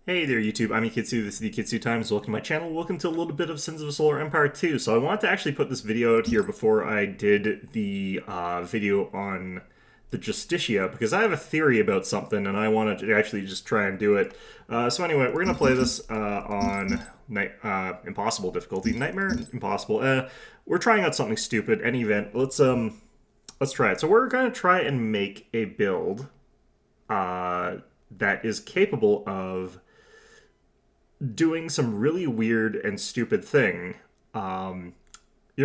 Hey there, YouTube. I'm Ikitsu. This is the Ikitsu Times. Welcome to my channel. Welcome to a little bit of Sins of a Solar Empire 2. So I wanted to actually put this video out here before I did the video on the Justicia, because I have a theory about something and I wanted to actually just try and do it. So anyway, we're going to play this on Impossible difficulty. Nightmare? Impossible. We're trying out something stupid. Any event. Let's try it. So we're going to try and make a build that is capable of doing some really weird and stupid thing. You're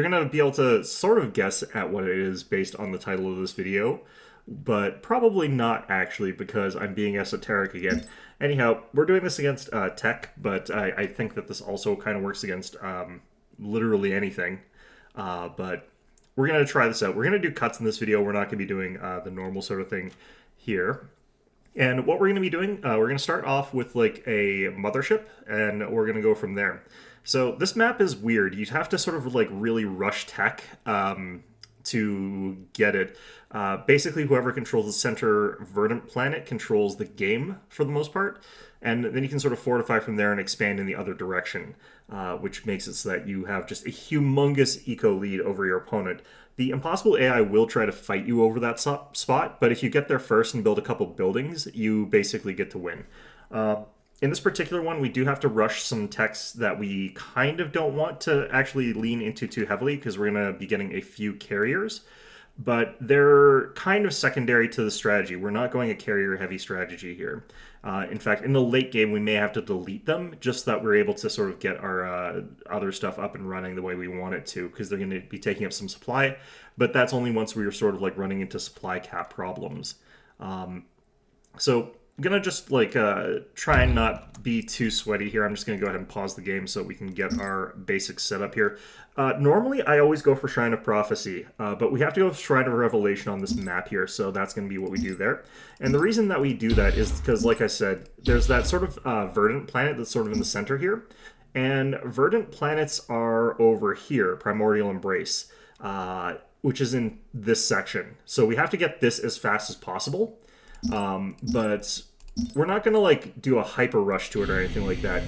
going to be able to sort of guess at what it is based on the title of this video, but probably not actually, because I'm being esoteric again. Anyhow, we're doing this against tech, but I think that this also kind of works against literally anything. But we're going to try this out. We're going to do cuts in this video. We're not going to be doing the normal sort of thing here. And what we're going to be doing, we're going to start off with like a mothership, and we're going to go from there. So this map is weird. You'd have to sort of like really rush tech to get it. Basically, whoever controls the center verdant planet controls the game for the most part. And then you can sort of fortify from there and expand in the other direction, which makes it so that you have just a humongous eco lead over your opponent. The Impossible AI will try to fight you over that spot, but if you get there first and build a couple buildings, you basically get to win. In this particular one, we do have to rush some techs that we kind of don't want to actually lean into too heavily, because we're going to be getting a few carriers. But they're kind of secondary to the strategy. We're not going a carrier-heavy strategy here. In fact, in the late game, we may have to delete them just so that we're able to sort of get our other stuff up and running the way we want it to, because they're going to be taking up some supply. But that's only once we are sort of like running into supply cap problems. So I'm going to just like try and not be too sweaty here. I'm just going to go ahead and pause the game so we can get our basic setup here. Normally, I always go for Shrine of Prophecy, but we have to go with Shrine of Revelation on this map here, so that's going to be what we do there. And the reason that we do that is because, like I said, there's that sort of verdant planet that's sort of in the center here, and verdant planets are over here, Primordial Embrace, which is in this section. So we have to get this as fast as possible. But we're not going to like do a hyper rush to it or anything like that.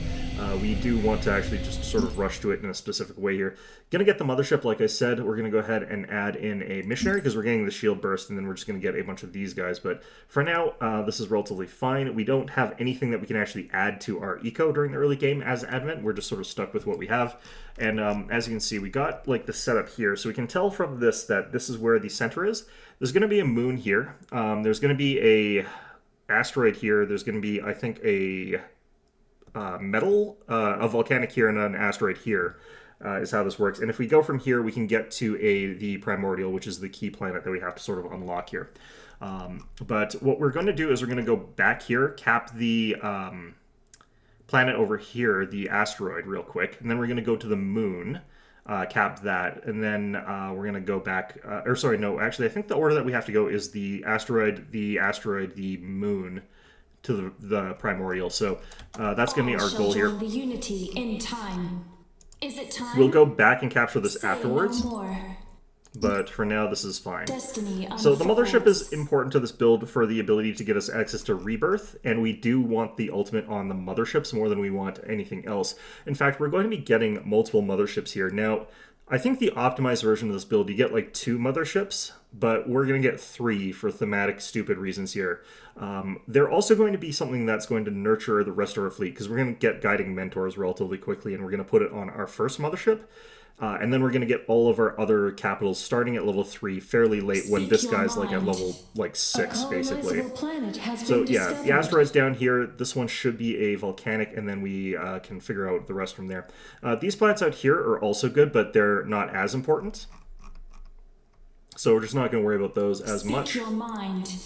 We do want to actually just sort of rush to it in a specific way here. Going to get the mothership, like I said. We're going to go ahead and add in a missionary because we're getting the shield burst, and then we're just going to get a bunch of these guys. But for now, this is relatively fine. We don't have anything that we can actually add to our eco during the early game as Advent. We're just sort of stuck with what we have. And as you can see, we got like the setup here. So we can tell from this that this is where the center is. There's going to be a moon here. There's going to be a asteroid here. There's going to be, I think, a volcanic here and an asteroid here is how this works. And if we go from here, we can get to the primordial, which is the key planet that we have to sort of unlock here. But what we're going to do is we're going to go back here, cap the planet over here, the asteroid, real quick, and then we're going to go to the moon. Cap that, and then we're going to go back, or sorry, no, actually, I think the order that we have to go is the asteroid, the moon, to the primordial. So that's going to be our goal here. The unity in time. Is it time? We'll go back and capture this Say afterwards. no more. But for now, this is fine. Destiny So the mothership unfolds. is important to this build for the ability to get us access to rebirth, and we do want the ultimate on the motherships more than we want anything else. In fact, we're going to be getting multiple motherships here. Now, I think the optimized version of this build, you get like 2 motherships, but we're going to get 3 for thematic stupid reasons here. They're also going to be something that's going to nurture the rest of our fleet, because we're going to get guiding mentors relatively quickly, and we're going to put it on our first mothership. And then we're going to get all of our other capitals starting at level 3 fairly late, when this guy's like at level like 6, basically. So yeah, the asteroid's down here. This one should be a volcanic, and then we can figure out the rest from there. These planets out here are also good, but they're not as important. So we're just not going to worry about those as much. Your mind.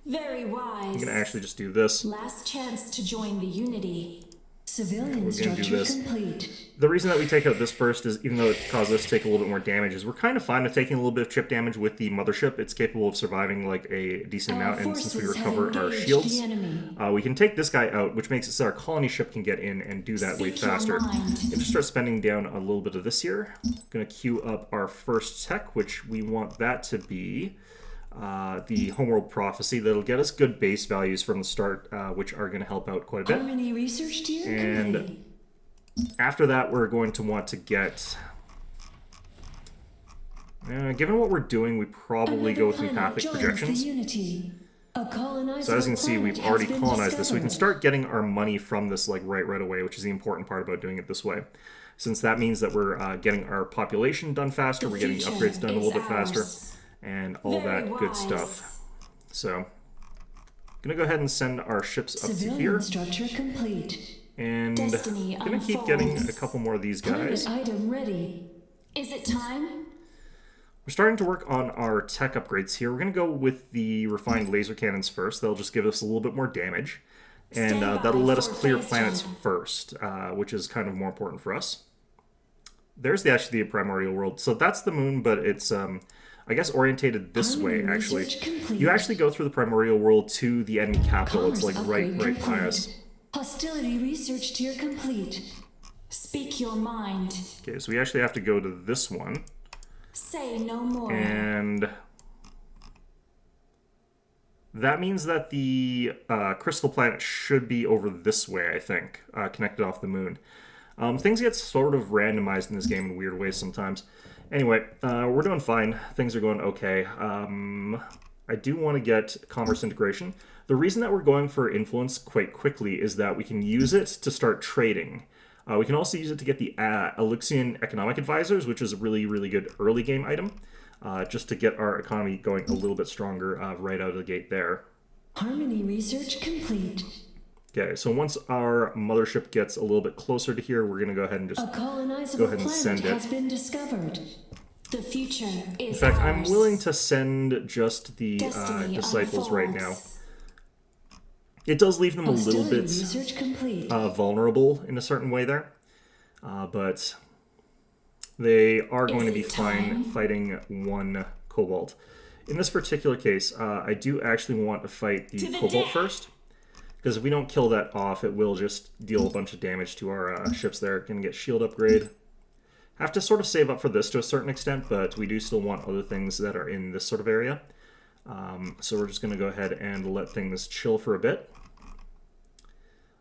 Very wise. I'm going to actually just do this. Last chance to join the unity. Civilian We're gonna do structure this. complete. The reason that we take out this first is, even though it causes us to take a little bit more damage, is we're kind of fine with taking a little bit of chip damage with the mothership. It's capable of surviving like a decent amount, and since we recover our shields, we can take this guy out, which makes it so our colony ship can get in and do that way faster. And just start spending down a little bit of this here. I'm going to queue up our first tech, which we want that to be the Homeworld Prophecy. That'll get us good base values from the start, which are going to help out quite a bit. Harmony research tier And complete. after that, we're going to want to get... given what we're doing, we probably go with empathic projections. So as you can see, we've already colonized this. So we can start getting our money from this like right away, which is the important part about doing it this way. Since that means that we're getting our population done faster, we're getting the upgrades done a little bit faster, and all that good stuff. So I'm going to go ahead and send our ships up to here. Structure complete. And I'm going to keep getting a couple more of these guys. Item ready. Is it time? We're starting to work on our tech upgrades here. We're going to go with the refined laser cannons first. They'll just give us a little bit more damage. And that'll let us clear planets first, which is kind of more important for us. There's actually the primordial world. So that's the moon, but it's, I guess, orientated this way, actually. You actually go through the primordial world to the enemy capital. It's like right by us. Hostility research tier complete. Speak your mind. Okay, so we actually have to go to this one. Say no more. And that means that the crystal planet should be over this way, I think, connected off the moon. Things get sort of randomized in this game in weird ways sometimes. Anyway, we're doing fine. Things are going okay. I do want to get commerce integration. The reason that we're going for influence quite quickly is that we can use it to start trading. We can also use it to get the Elixian Economic Advisors, which is a really, really good early game item, just to get our economy going a little bit stronger right out of the gate there. Harmony research complete. Okay, so once our mothership gets a little bit closer to here, we're going to go ahead and just go ahead and send it. Has been discovered. The future is In fact, ours. I'm willing to send just the disciples right now. It does leave them a little bit vulnerable in a certain way there, but they are going to be fine fighting one Cobalt. In this particular case, I do actually want to fight the Cobalt first, because if we don't kill that off, it will just deal a bunch of damage to our ships there. Going to get shield upgrade. Have to sort of save up for this to a certain extent, but we do still want other things that are in this sort of area. So we're just going to go ahead and let things chill for a bit.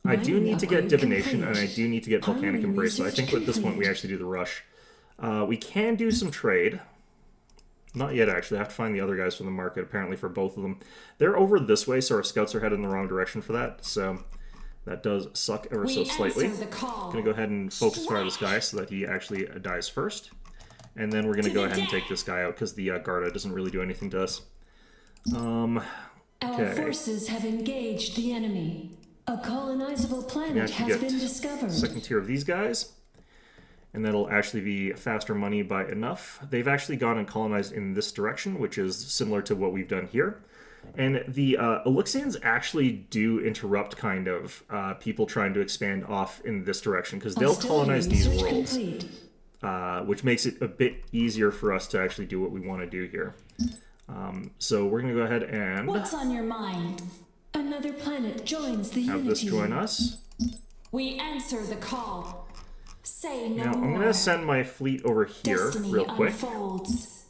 I do need to get Divination, and I do need to get Volcanic Embrace, so I think at this point we actually do the rush. We can do some trade. Not yet, actually. I have to find the other guys from the market, apparently, for both of them. They're over this way, so our scouts are headed in the wrong direction for that, so that does suck ever so slightly. I'm going to go ahead and focus fire this guy so that he actually dies first. And then we're going to go ahead and take this guy out, because the Garda doesn't really do anything to us. Our forces have engaged the enemy. A colonizable planet has been discovered. Second tier of these guys, and that'll actually be faster money by enough. They've actually gone and colonized in this direction, which is similar to what we've done here. And the Elixians actually do interrupt kind of people trying to expand off in this direction, because they'll colonize these worlds, which makes it a bit easier for us to actually do what we want to do here. So we're going to go ahead and... What's on your mind? Another planet joins the Unity. Have this join us. We answer the call. Say no now, I'm going to send my fleet over here real quick, because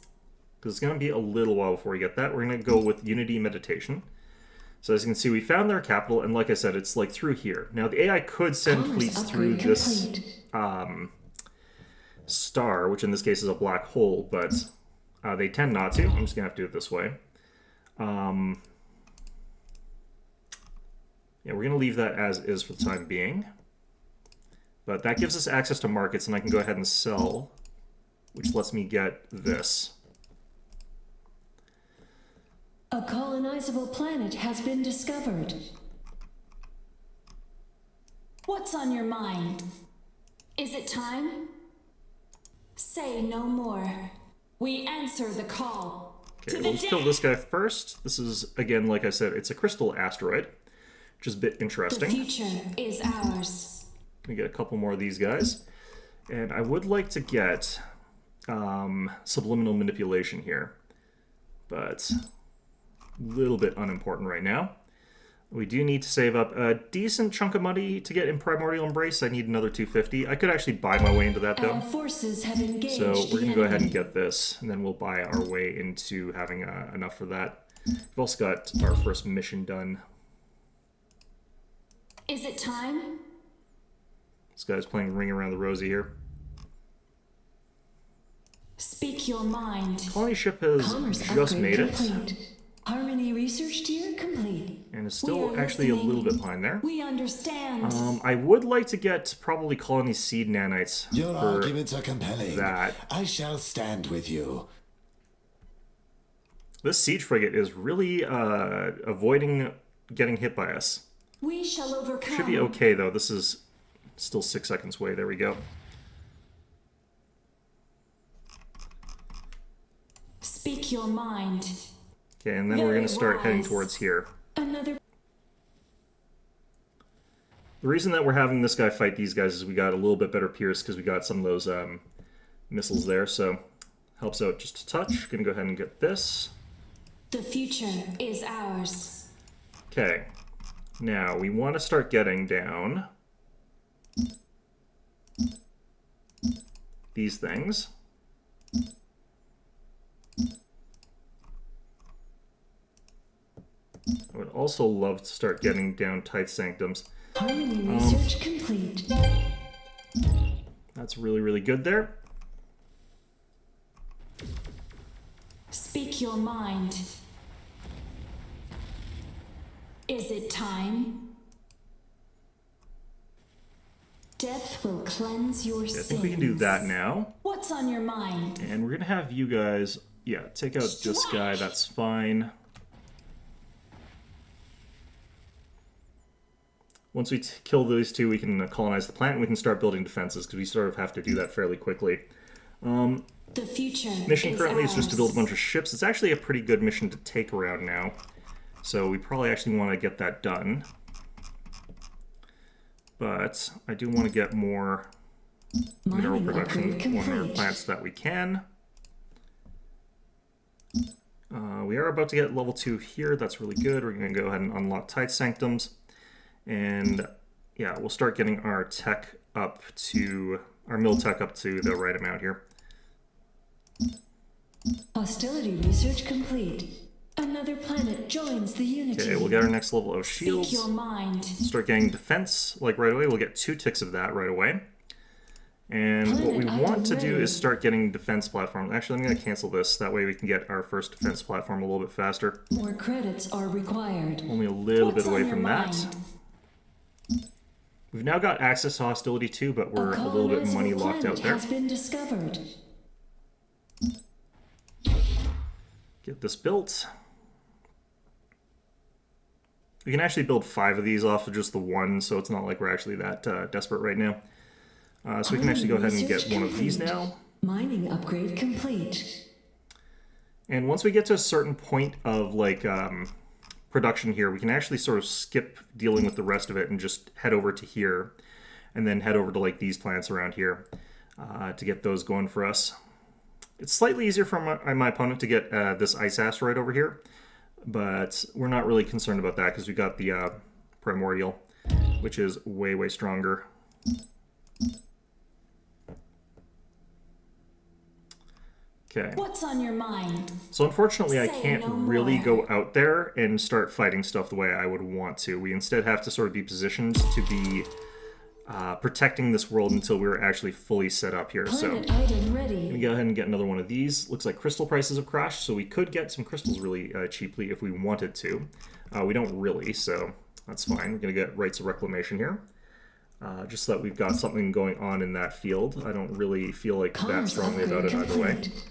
it's going to be a little while before we get that. We're going to go with Unity Meditation. So as you can see, we found their capital, and like I said, it's like through here. Now, the AI could send fleets through this star, which in this case is a black hole, but they tend not to. I'm just going to have to do it this way. Yeah, we're going to leave that as is for the time being. But that gives us access to markets, and I can go ahead and sell, which lets me get this. A colonizable planet has been discovered. What's on your mind? Is it time? Say no more. We answer the call. Okay, we'll just kill this guy first. This is, again, like I said, it's a crystal asteroid, which is a bit interesting. The future is ours. Gonna get a couple more of these guys. And I would like to get subliminal manipulation here, but a little bit unimportant right now. We do need to save up a decent chunk of money to get in Primordial Embrace. I need another 250. I could actually buy my way into that, though. Our forces have engaged. So we're going to go ahead and enemy. get this, and then we'll buy our way into having enough for that. We've also got our first mission done. Is it time? This guy's playing Ring Around the Rosie here. Speak your mind. Colony ship has Commerce just upgrade made it, complete. Harmony research tier complete. and is We still are actually a listening. little bit behind there. We understand. I would like to get probably Colony Seed Nanites Your for arguments are compelling. that. I shall stand with you. This siege frigate is really avoiding getting hit by us. We shall overcome. Should be okay, though. This is still 6 seconds away. There we go. Speak your mind. Okay, and then we're going to Very start heading wise. towards here. Another. The reason that we're having this guy fight these guys is we got a little bit better Pierce because we got some of those missiles there, so helps out just a touch. Gonna go ahead and get this. The future is ours. Okay, now we want to start getting down these things. I would also love to start getting down Tithe Sanctums. Harmony research complete. That's really, really good there. Speak your mind. Is it time? Death will cleanse your I sins. think we can do that now. What's on your mind? And we're going to have you guys, yeah, take out this guy. That's fine. Once we kill these two, we can colonize the planet and we can start building defenses because we sort of have to do that fairly quickly. The future Mission is currently ours. is just to build a bunch of ships. It's actually a pretty good mission to take around now. So we probably actually want to get that done. But I do want to get more mineral Mining production upgrade on our complete. plants that we can. We are about to get level 2 here. That's really good. We're going to go ahead and unlock Tithe Sanctums. And yeah, we'll start getting our tech up to, our mill tech up to the right amount here. Hostility research complete. Another planet joins the Unity. Okay, we'll get our next level of Speak shields. your mind. Start getting defense like right away. We'll get 2 ticks of that right away. And what we Planet want to do item is start getting defense platforms. Actually, I'm going to cancel this. That way we can get our first defense platform a little bit faster. More credits are required. Only a little What's bit away on your from that. mind? We've now got access to hostility too, but we're a little bit colonizable money locked out planet there. has been discovered. Get this built. We can actually build 5 of these off of just the one, so it's not like we're actually that desperate right now. So we can actually go ahead and get one of these now. Mining upgrade complete. And once we get to a certain point of like production here, we can actually sort of skip dealing with the rest of it and just head over to here, and then head over to like these plants around here to get those going for us. It's slightly easier for my opponent to get this ice asteroid over here, but we're not really concerned about that because we got the primordial, which is way, way stronger. Okay. What's on your mind? So unfortunately, I Say can't no really more. go out there and start fighting stuff the way I would want to. We instead have to sort of be positioned to be protecting this world until we're actually fully set up here. So Planet item let me ready. go ahead and get another one of these. Looks like crystal prices have crashed, so we could get some crystals really cheaply if we wanted to. We don't really, so that's fine. We're going to get rights of reclamation here. Just so that we've got something going on in that field. I don't really feel like that Commerce strongly about it upgrade either way. complete.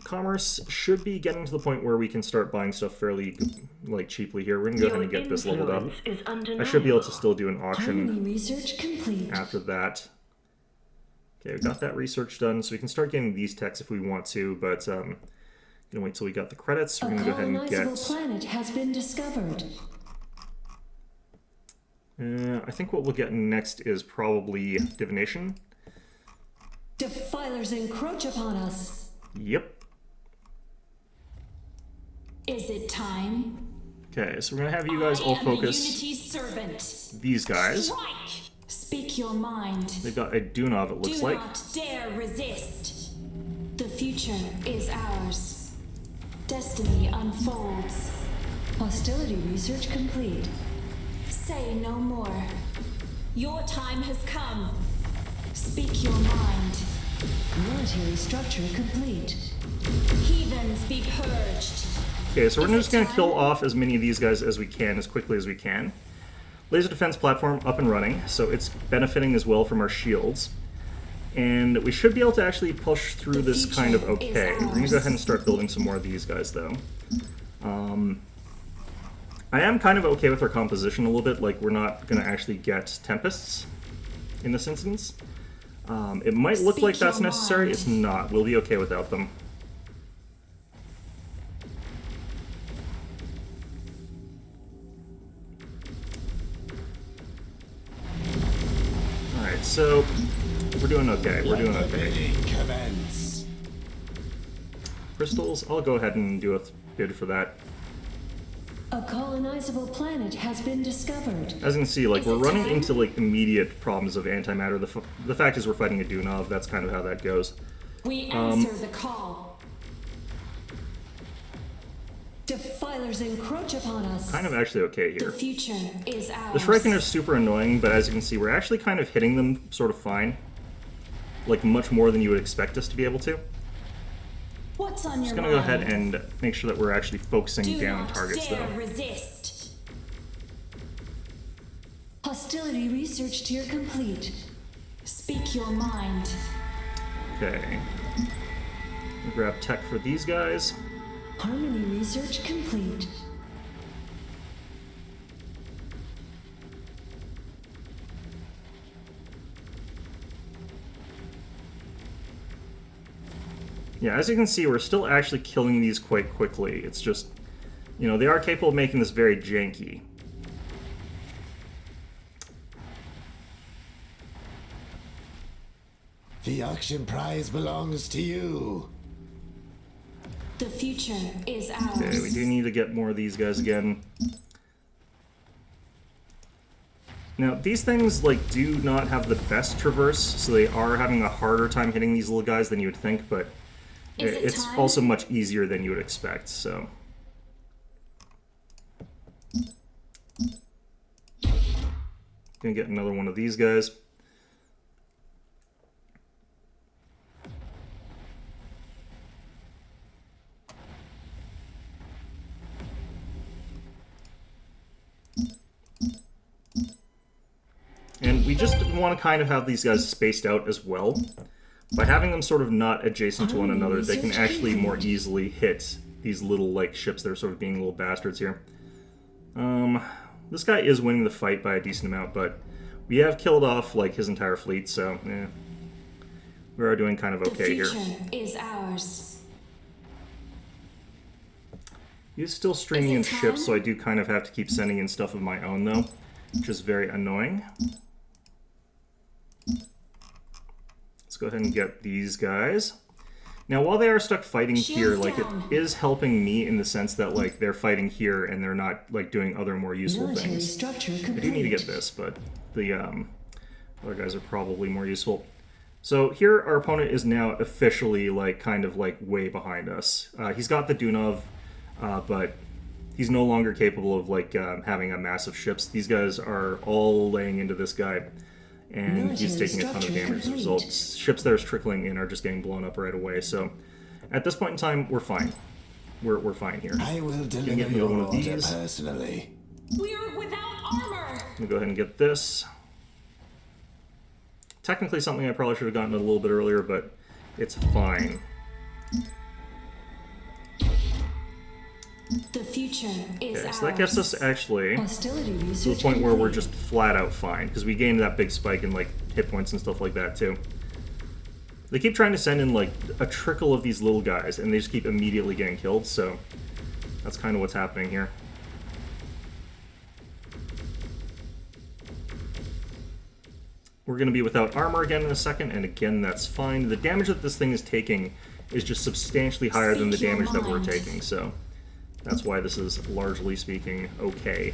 Commerce should be getting to the point where we can start buying stuff fairly like cheaply here. We're gonna go ahead and get this leveled up. I should be able to still do an auction Harmony research complete. after that. Okay, we got that research done, so we can start getting these techs if we want to, but gonna wait till we got the credits. We're A gonna go ahead and colonizable get. planet has been discovered. I think what we'll get next is probably divination. Defilers encroach upon us. Yep. Is it time? Okay, so we're gonna have you guys all focus these guys. Speak your mind. They've got a Dunov, it looks like. Do not dare resist. The future is ours. Destiny unfolds. Hostility research complete. Say no more. Your time has come. Speak your mind. Military structure complete. Heathens be purged. Okay, so we're just going to kill off as many of these guys as we can, as quickly as we can. Laser defense platform up and running, so it's benefiting as well from our shields. And we should be able to actually push through this kind of okay. We're going to go ahead and start building some more of these guys, though. I am kind of okay with our composition a little bit, like we're not going to actually get Tempests in this instance. It might look like that's necessary, it's not. We'll be okay without them. Alright, so we're doing okay, we're doing okay. Commence. Crystals, I'll go ahead and do a bid for that. A colonizable planet has been discovered. As you can see, like, we're running into, like, immediate problems of antimatter. The fact is we're fighting a Dunov, that's kind of how that goes. We answer the call. Defilers encroach upon us. Kind of actually okay The here. future is ours. The Shuriken are super annoying, but as you can see, we're actually kind of hitting them sort of fine. Like, much more than you would expect us to be able to. What's on Just your gonna mind? go ahead and make sure that we're actually focusing Do down not targets, dare though. resist. Hostility research tier complete. Speak your mind. Okay. We'll grab tech for these guys. Harmony research complete. Yeah, as you can see, we're still actually killing these quite quickly. It's just, you know, they are capable of making this very janky. The auction prize belongs to you. The future is ours. Okay, we do need to get more of these guys again. Now, these things, like, do not have the best traverse, so they are having a harder time hitting these little guys than you would think, but it's time? also much easier than you would expect, so... Gonna get another one of these guys. And we just want to kind of have these guys spaced out as well. By having them sort of not adjacent to one another, they can actually more easily hit these little, like, ships that are sort of being little bastards here. This guy is winning the fight by a decent amount, but we have killed off, like, his entire fleet, so, we are doing kind of okay here. The future is ours. He's still streaming in Is it ships, time? so I do kind of have to keep sending in stuff of my own, though, which is very annoying. Let's go ahead and get these guys. Now, while they are stuck fighting here, like, it is helping me in the sense that, like, they're fighting here and they're not, like, doing other more useful Military things. structure I complete. do need to get this, but the other guys are probably more useful. So here, our opponent is now officially, like, kind of, like, way behind us. He's got the Dunov, but he's no longer capable of, like, having a massive ships. These guys are all laying into this guy, and he's Military taking a ton of structure damage as a complete. result. Ships that are trickling in are just getting blown up right away, so at this point in time, we're fine. We're fine here. I will get deliver another your one of order these. personally. We're without armor. I'm gonna go ahead and get this. Technically something I probably should have gotten a little bit earlier, but it's fine. The future is Okay, ours. so that gets us actually Hostility to the research point where we're complete. just flat out fine, because we gained that big spike in, like, hit points and stuff like that too. They keep trying to send in, like, a trickle of these little guys, and they just keep immediately getting killed, so that's kind of what's happening here. We're going to be without armor again in a second, and again, that's fine. The damage that this thing is taking is just substantially higher than the Speak your damage that we're mind. taking, so That's why this is, largely speaking, okay.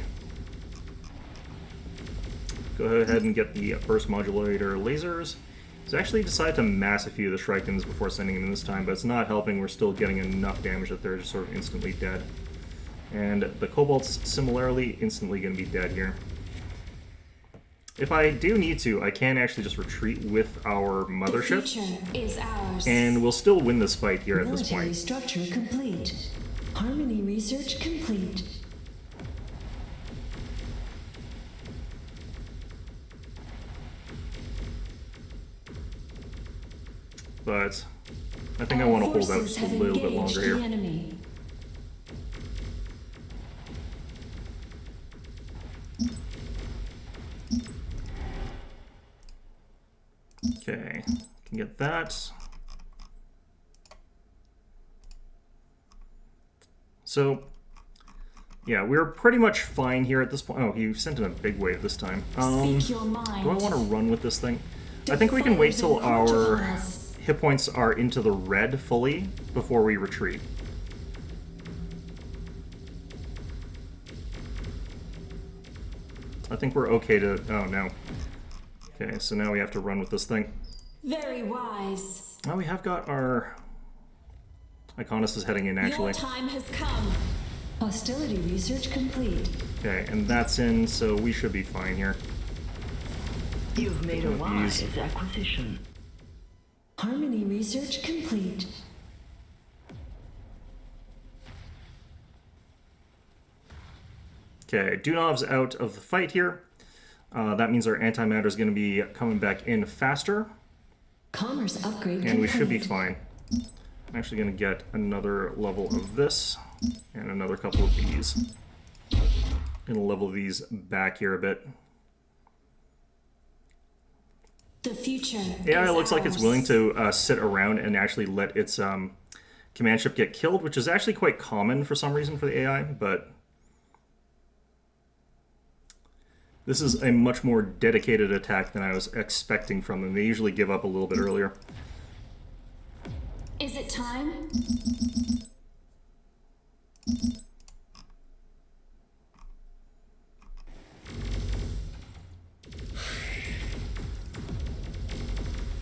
Go ahead and get the burst modulator lasers. So actually decided to mass a few of the Shrikens before sending them in this time, but it's not helping. We're still getting enough damage that they're just sort of instantly dead. And the Kobolds, similarly, instantly going to be dead here. If I do need to, I can actually just retreat with our mothership. The future is ours. And we'll still win this fight here at this Military point. structure complete. Harmony research complete. But I think I want to hold out just a little bit longer here. Enemy. Okay, can get that. So, yeah, we're pretty much fine here at this point. Oh, he sent in a big wave this time. Speak your mind. Do I want to run with this thing? I think we can wait till our hit points are into the red fully before we retreat. I think we're okay to... Oh, no. Okay, so now we have to run with this thing. Very wise. Oh, we have got our... Iconis is heading in, actually. Your time has come. Hostility research complete. Okay, and that's in, so we should be fine here. You've made a With wise these. acquisition. Harmony research complete. Okay, Dunov's out of the fight here. That means our antimatter is going to be coming back in faster, Commerce upgrade complete. and we should be fine. I'm actually going to get another level of this, and another couple of these. I'm going to level these back here a bit. The future AI is looks like it's ours. willing to sit around and actually let its command ship get killed, which is actually quite common for some reason for the AI, but... This is a much more dedicated attack than I was expecting from them. They usually give up a little bit earlier. Is it time?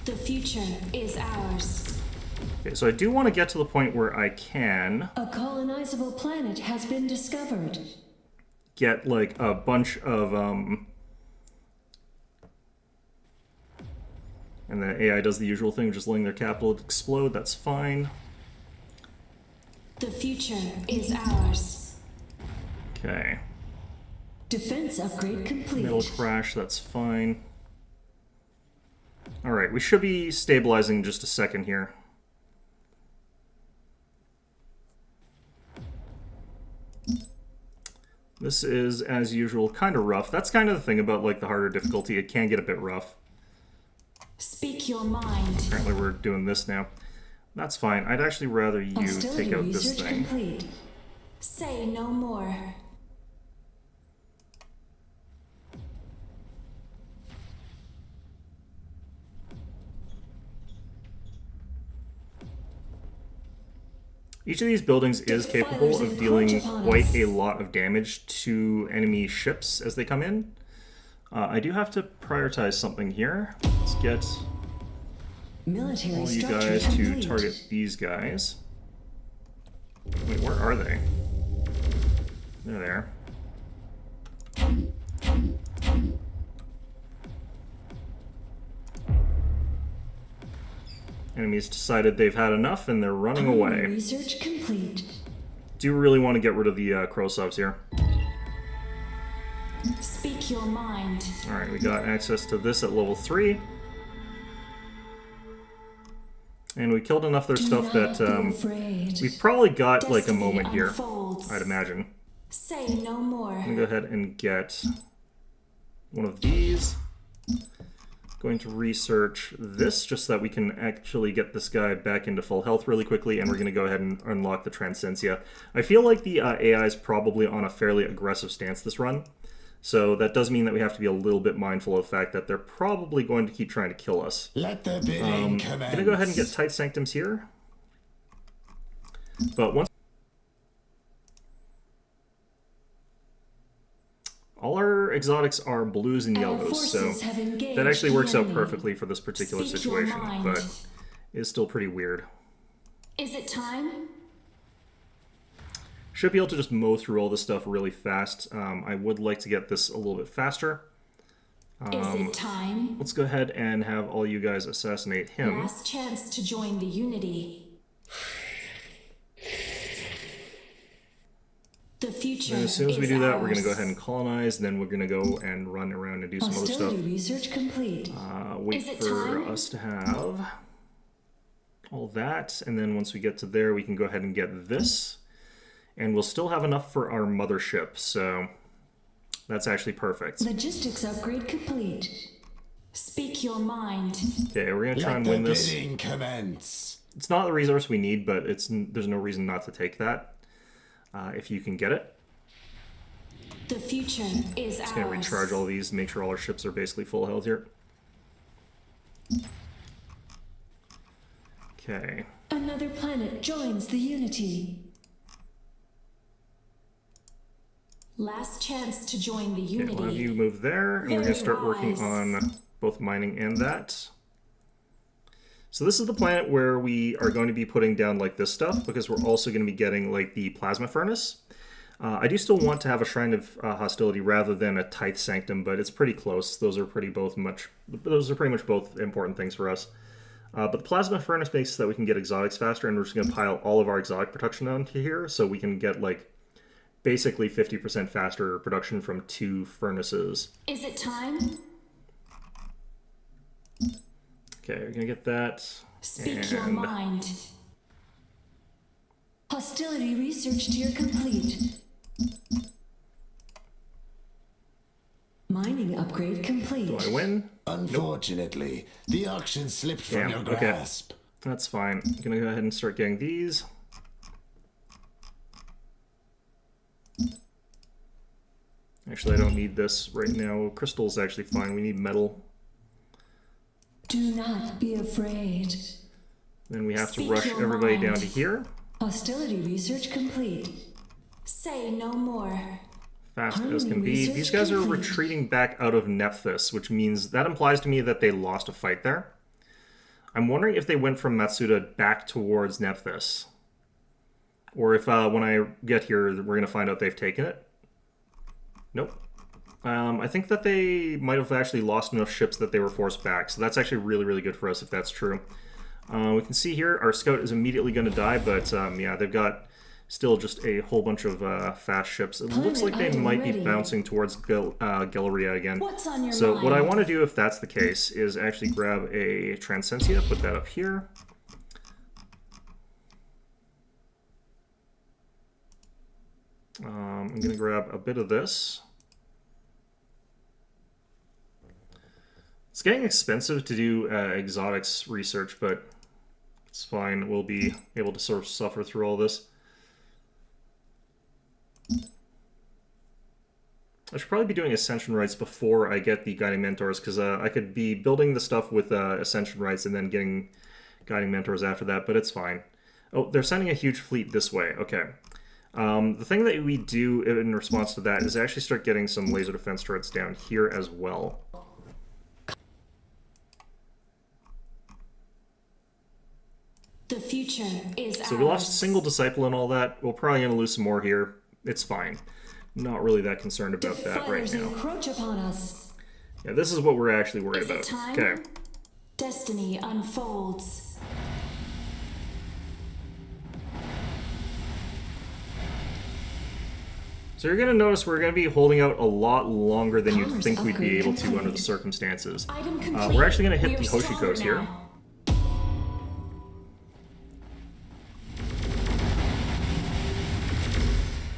The future is ours. Okay, so I do want to get to the point where I can A colonizable planet has been discovered. get like a bunch of and the AI does the usual thing of just letting their capital explode. That's fine. The future is ours. Okay. Defense upgrade complete. Metal crash, that's fine. Alright, we should be stabilizing in just a second here. This is, as usual, kind of rough. That's kind of the thing about like the harder difficulty. It can get a bit rough. Speak your mind. Apparently we're doing this now. That's fine. I'd actually rather you Hostility take out this research thing. complete. Say no more. Each of these buildings is capable of dealing quite a lot of damage to enemy ships as they come in. I do have to prioritize something here. Let's get Military all you structure guys to complete. target these guys. Wait, where are they? They're there. Enemies decided they've had enough and they're running Harmony away. research complete. Do really want to get rid of the Krosovs here. Speak your mind. Alright, we got access to this at level 3. And we killed enough of their stuff that we've probably got like a Destiny moment here, unfolds. I'd imagine. Say no more. I'm gonna go ahead and get one of these. Going to research this just so that we can actually get this guy back into full health really quickly, and we're gonna go ahead and unlock the Transcensia. I feel like the AI is probably on a fairly aggressive stance this run, so that does mean that we have to be a little bit mindful of the fact that they're probably going to keep trying to kill us. Let the bidding commence. I'm gonna go ahead and get Tight Sanctums here. But once exotics are blues and Our yellows, so forces have engaged that actually works the out enemy. perfectly for this particular Speak your situation, mind. but it's still pretty weird. Is it time? Should be able to just mow through all this stuff really fast. I would like to get this a little bit faster. Is it time? Let's go ahead and have all you guys assassinate him. Last chance to join the Unity. The future And as soon as we is do that, we're ours. going to go ahead and colonize, and then we're going to go and run around and do some other stuff. Hostility research complete. Wait Is it for time? us to have all that, and then once we get to there, we can go ahead and get this. And we'll still have enough for our mothership, so that's actually perfect. Logistics upgrade complete. Speak your mind. Okay, we're going to try Let and the win this. bidding commence. It's not the resource we need, but there's no reason not to take that if you can get it. The future is Just going to ours. recharge all these, make sure all our ships are basically full health here. Okay. Another planet joins the Unity. Last chance to join the Okay, Unity. we'll have you move there, and we're going to Very start working wise. on both mining and that. So this is the planet where we are going to be putting down like this stuff, because we're also going to be getting like the plasma furnace. I do still want to have a Shrine of Hostility rather than a Tithe Sanctum, but it's pretty close. Those are pretty much both important things for us. But the plasma furnace makes so that we can get exotics faster, and we're just going to pile all of our exotic production onto here, so we can get like basically 50% faster production from 2 furnaces. Is it time? Okay, we're gonna get that. Speak your and mind. Hostility research tier complete. Mining upgrade complete. do I win? Unfortunately, the auction slipped from Damn, your okay. grasp. That's fine. I'm gonna go ahead and start getting these. Actually, I don't need this right now. Crystal's actually fine. We need metal. Do not be afraid. Then we have to Speak rush your everybody mind. down to here. Hostility research complete. Say no more. Fast as Harmony can be. research These guys are complete. retreating back out of Nephthys, which means that implies to me that they lost a fight there. I'm wondering if they went from Matsuda back towards Nephthys. Or if when I get here, we're going to find out they've taken it. Nope. I think that they might have actually lost enough ships that they were forced back, so that's actually really, really good for us if that's true. We can see here our scout is immediately going to die, but yeah, they've got still just a whole bunch of fast ships. It looks like they item might be ready. bouncing towards Galleria again. What's on your So mind? what I want to do, if that's the case, is actually grab a Transcensia, put that up here. I'm going to grab a bit of this. It's getting expensive to do exotics research, but it's fine. We'll be able to sort of suffer through all this. I should probably be doing Ascension Rights before I get the Guiding Mentors, because I could be building the stuff with Ascension Rights and then getting Guiding Mentors after that, but it's fine. Oh, they're sending a huge fleet this way. Okay. The thing that we do in response to that is actually start getting some laser defense turrets down here as well. The future is So we lost a single disciple and all that. We're probably going to lose some more here. It's fine. Not really that concerned about that right Fighters now. encroach upon us. Yeah, this is what we're actually worried Is it about. time? Okay. Destiny unfolds. So you're going to notice we're going to be holding out a lot longer than you'd Commerce think we'd be upgrade able to under the complete. circumstances. Item complete. We're actually going to hit We the are stronger Hoshikos here. now.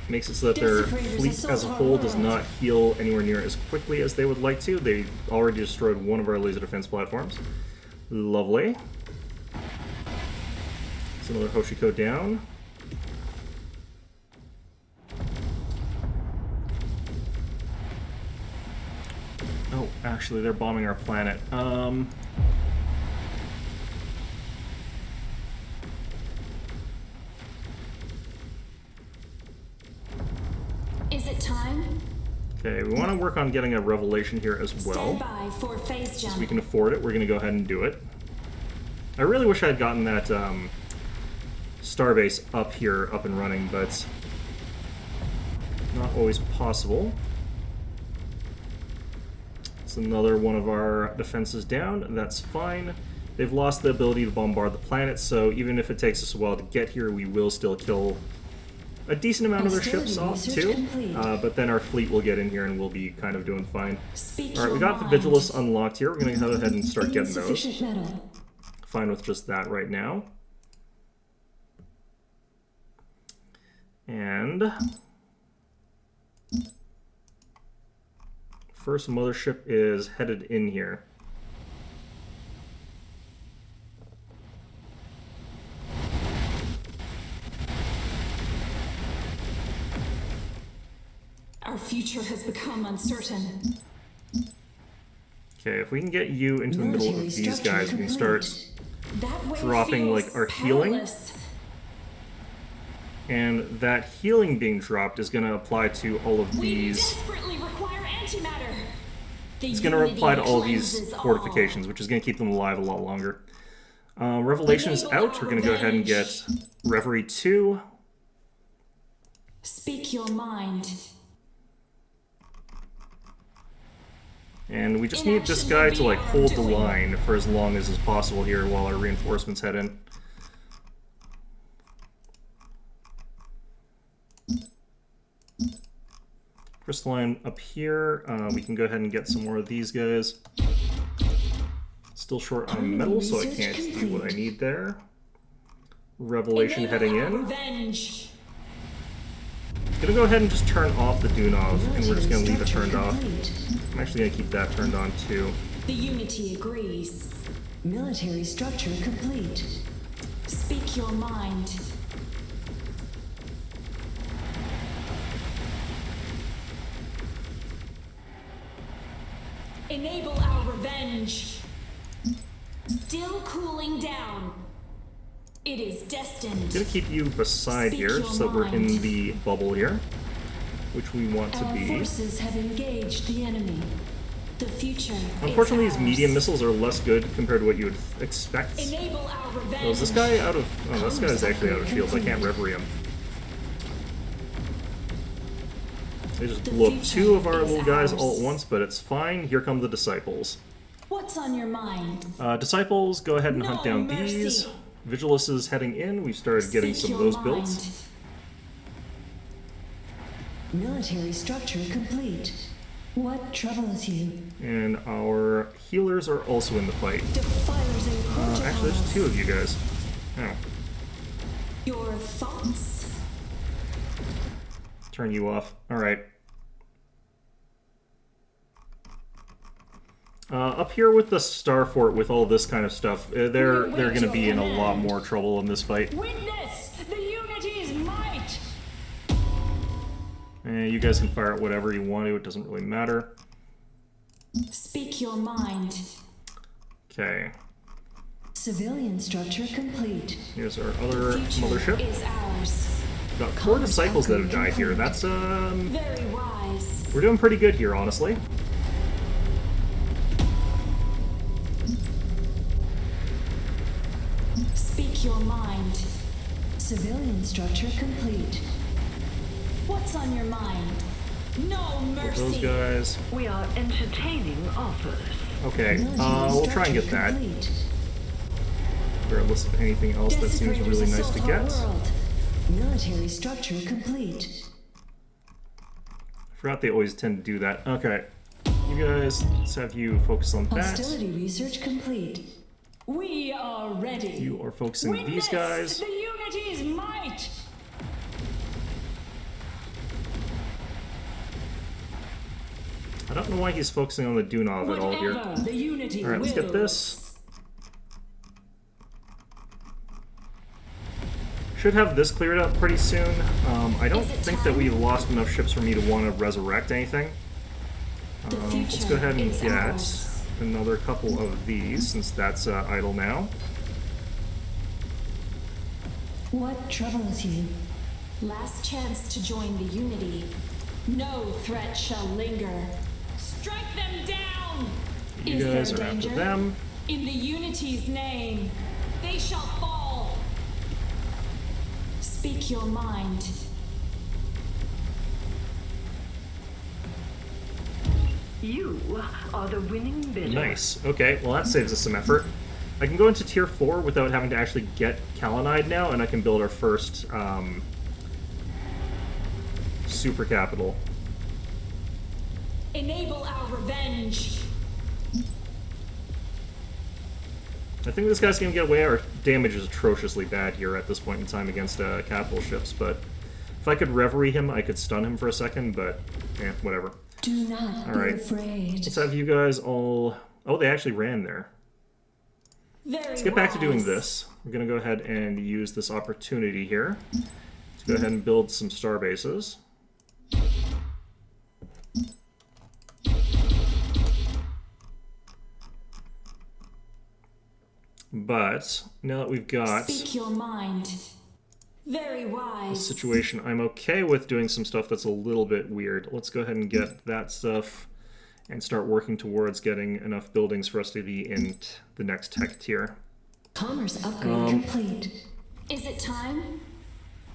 Makes it so that their Desecrators fleet assault as a our whole does world. not heal anywhere near as quickly as they would like to. They already destroyed one of our laser defense platforms. Lovely. It's another Hoshiko down. Oh, actually, they're bombing our planet. Is it time? Okay, we want to work on getting a revelation here as well. Stand by for phase Since jump. we can afford it, we're going to go ahead and do it. I really wish I had gotten that starbase up here, up and running, but not always possible. It's another one of our defenses down. That's fine. They've lost the ability to bombard the planet, so even if it takes us a while to get here, we will still kill a decent amount of their ships off too. But then our fleet will get in here and we'll be kind of doing fine. Alright, we got the Vigilus unlocked here. We're going to go ahead and start getting those. Fine with just that right now. And first mothership is headed in here. Our future has become uncertain. Okay, if we can get you into the middle of these guys, we can start That way dropping like feels our healing. powerless. And that healing being dropped is going to apply to all of We these. desperately require antimatter. It's going to apply to all of these fortifications, which is going to keep them alive a lot longer. Revelation's out. We're going to go ahead and get Reverie 2. Speak your mind. And we just need this guy to like hold the line for as long as is possible here while our reinforcements head in. Crystalline up here. We can go ahead and get some more of these guys. Still short on metal, so I can't do what I need there. Revelation heading in. Revenge. Gonna go ahead and just turn off the Dunov, and we're just gonna leave it turned off. I'm actually gonna keep that turned on too. The Unity agrees. Military structure complete. Speak your mind. Enable our revenge. Still cooling down. It is destined. Gonna keep you beside Speak here, your so that we're in mind. the bubble here, which we want to Our be. forces have engaged the enemy. The future. Unfortunately, is these medium ours. missiles are less good compared to what you would expect. Enable our revenge. Oh, is this guy out of... Oh, this guy's actually out of shields. I can't reverie him. They just The blew up future two of our is little guys all ours. at once, but it's fine. Here come the Disciples. What's on your mind? Disciples, go ahead and hunt No down mercy. these. Vigilus is heading in. We've started getting Speak some of your those builds. mind. Military structure complete. What troubles you? And our healers are also in the fight. Defilers encroach Actually, there's two of you guys. Oh, Your thoughts? turn you off. Alright. Up here with the Star Fort, with all this kind of stuff, they're going to be in a lot more trouble in this fight. Witness the Unity's might! You guys can fire at whatever you want to, it doesn't really matter. Speak your mind. Okay, Civilian structure complete. here's our other Future mothership. is ours. Got 4 Disciples that have died here. That's, Very wise. we're doing pretty good here, honestly. Speak your mind. Civilian structure complete. What's on your mind? No mercy. Those guys. We are entertaining offers. Okay, Military we'll try and get structure that. complete. Regardless of anything else that seems Desecrators really nice assault to our get. world. Military structure complete. Forgot they always tend to do that. Okay, you guys, let's have you focus on that. Hostility research complete. We are ready. You are focusing Witness these guys. the Unity's might. I don't know why he's focusing on the Dunov at all here. Whatever the Unity Alright, let's get wills. this. Should have this cleared up pretty soon. I don't Is it think that time? we've lost enough ships for me to want to resurrect anything. The Let's future go ahead and is get ours. another couple of these, since that's idle now. What troubles you? Last chance to join the Unity. No threat shall linger. Strike them down! You Is guys there are after danger? them. In the Unity's name, they shall fall. Speak your mind. You are the winning bidder. Nice. Okay, well that saves us some effort. I can go into tier 4 without having to actually get Kalinide now, and I can build our first super capital. Enable our revenge. I think this guy's gonna get away. Our damage is atrociously bad here at this point in time against capital ships, but if I could reverie him, I could stun him for a second, but whatever. Do not be Alright. afraid. Let's have you guys all... Oh, they actually ran there. Let's get back to doing this. We're going to go ahead and use this opportunity here to go ahead and build some star bases. But now that we've got Speak your mind. Very a wise. situation, I'm okay with doing some stuff that's a little bit weird. Let's go ahead and get that stuff and start working towards getting enough buildings for us to be in the next tech tier. Commerce upgrade complete. Is it time?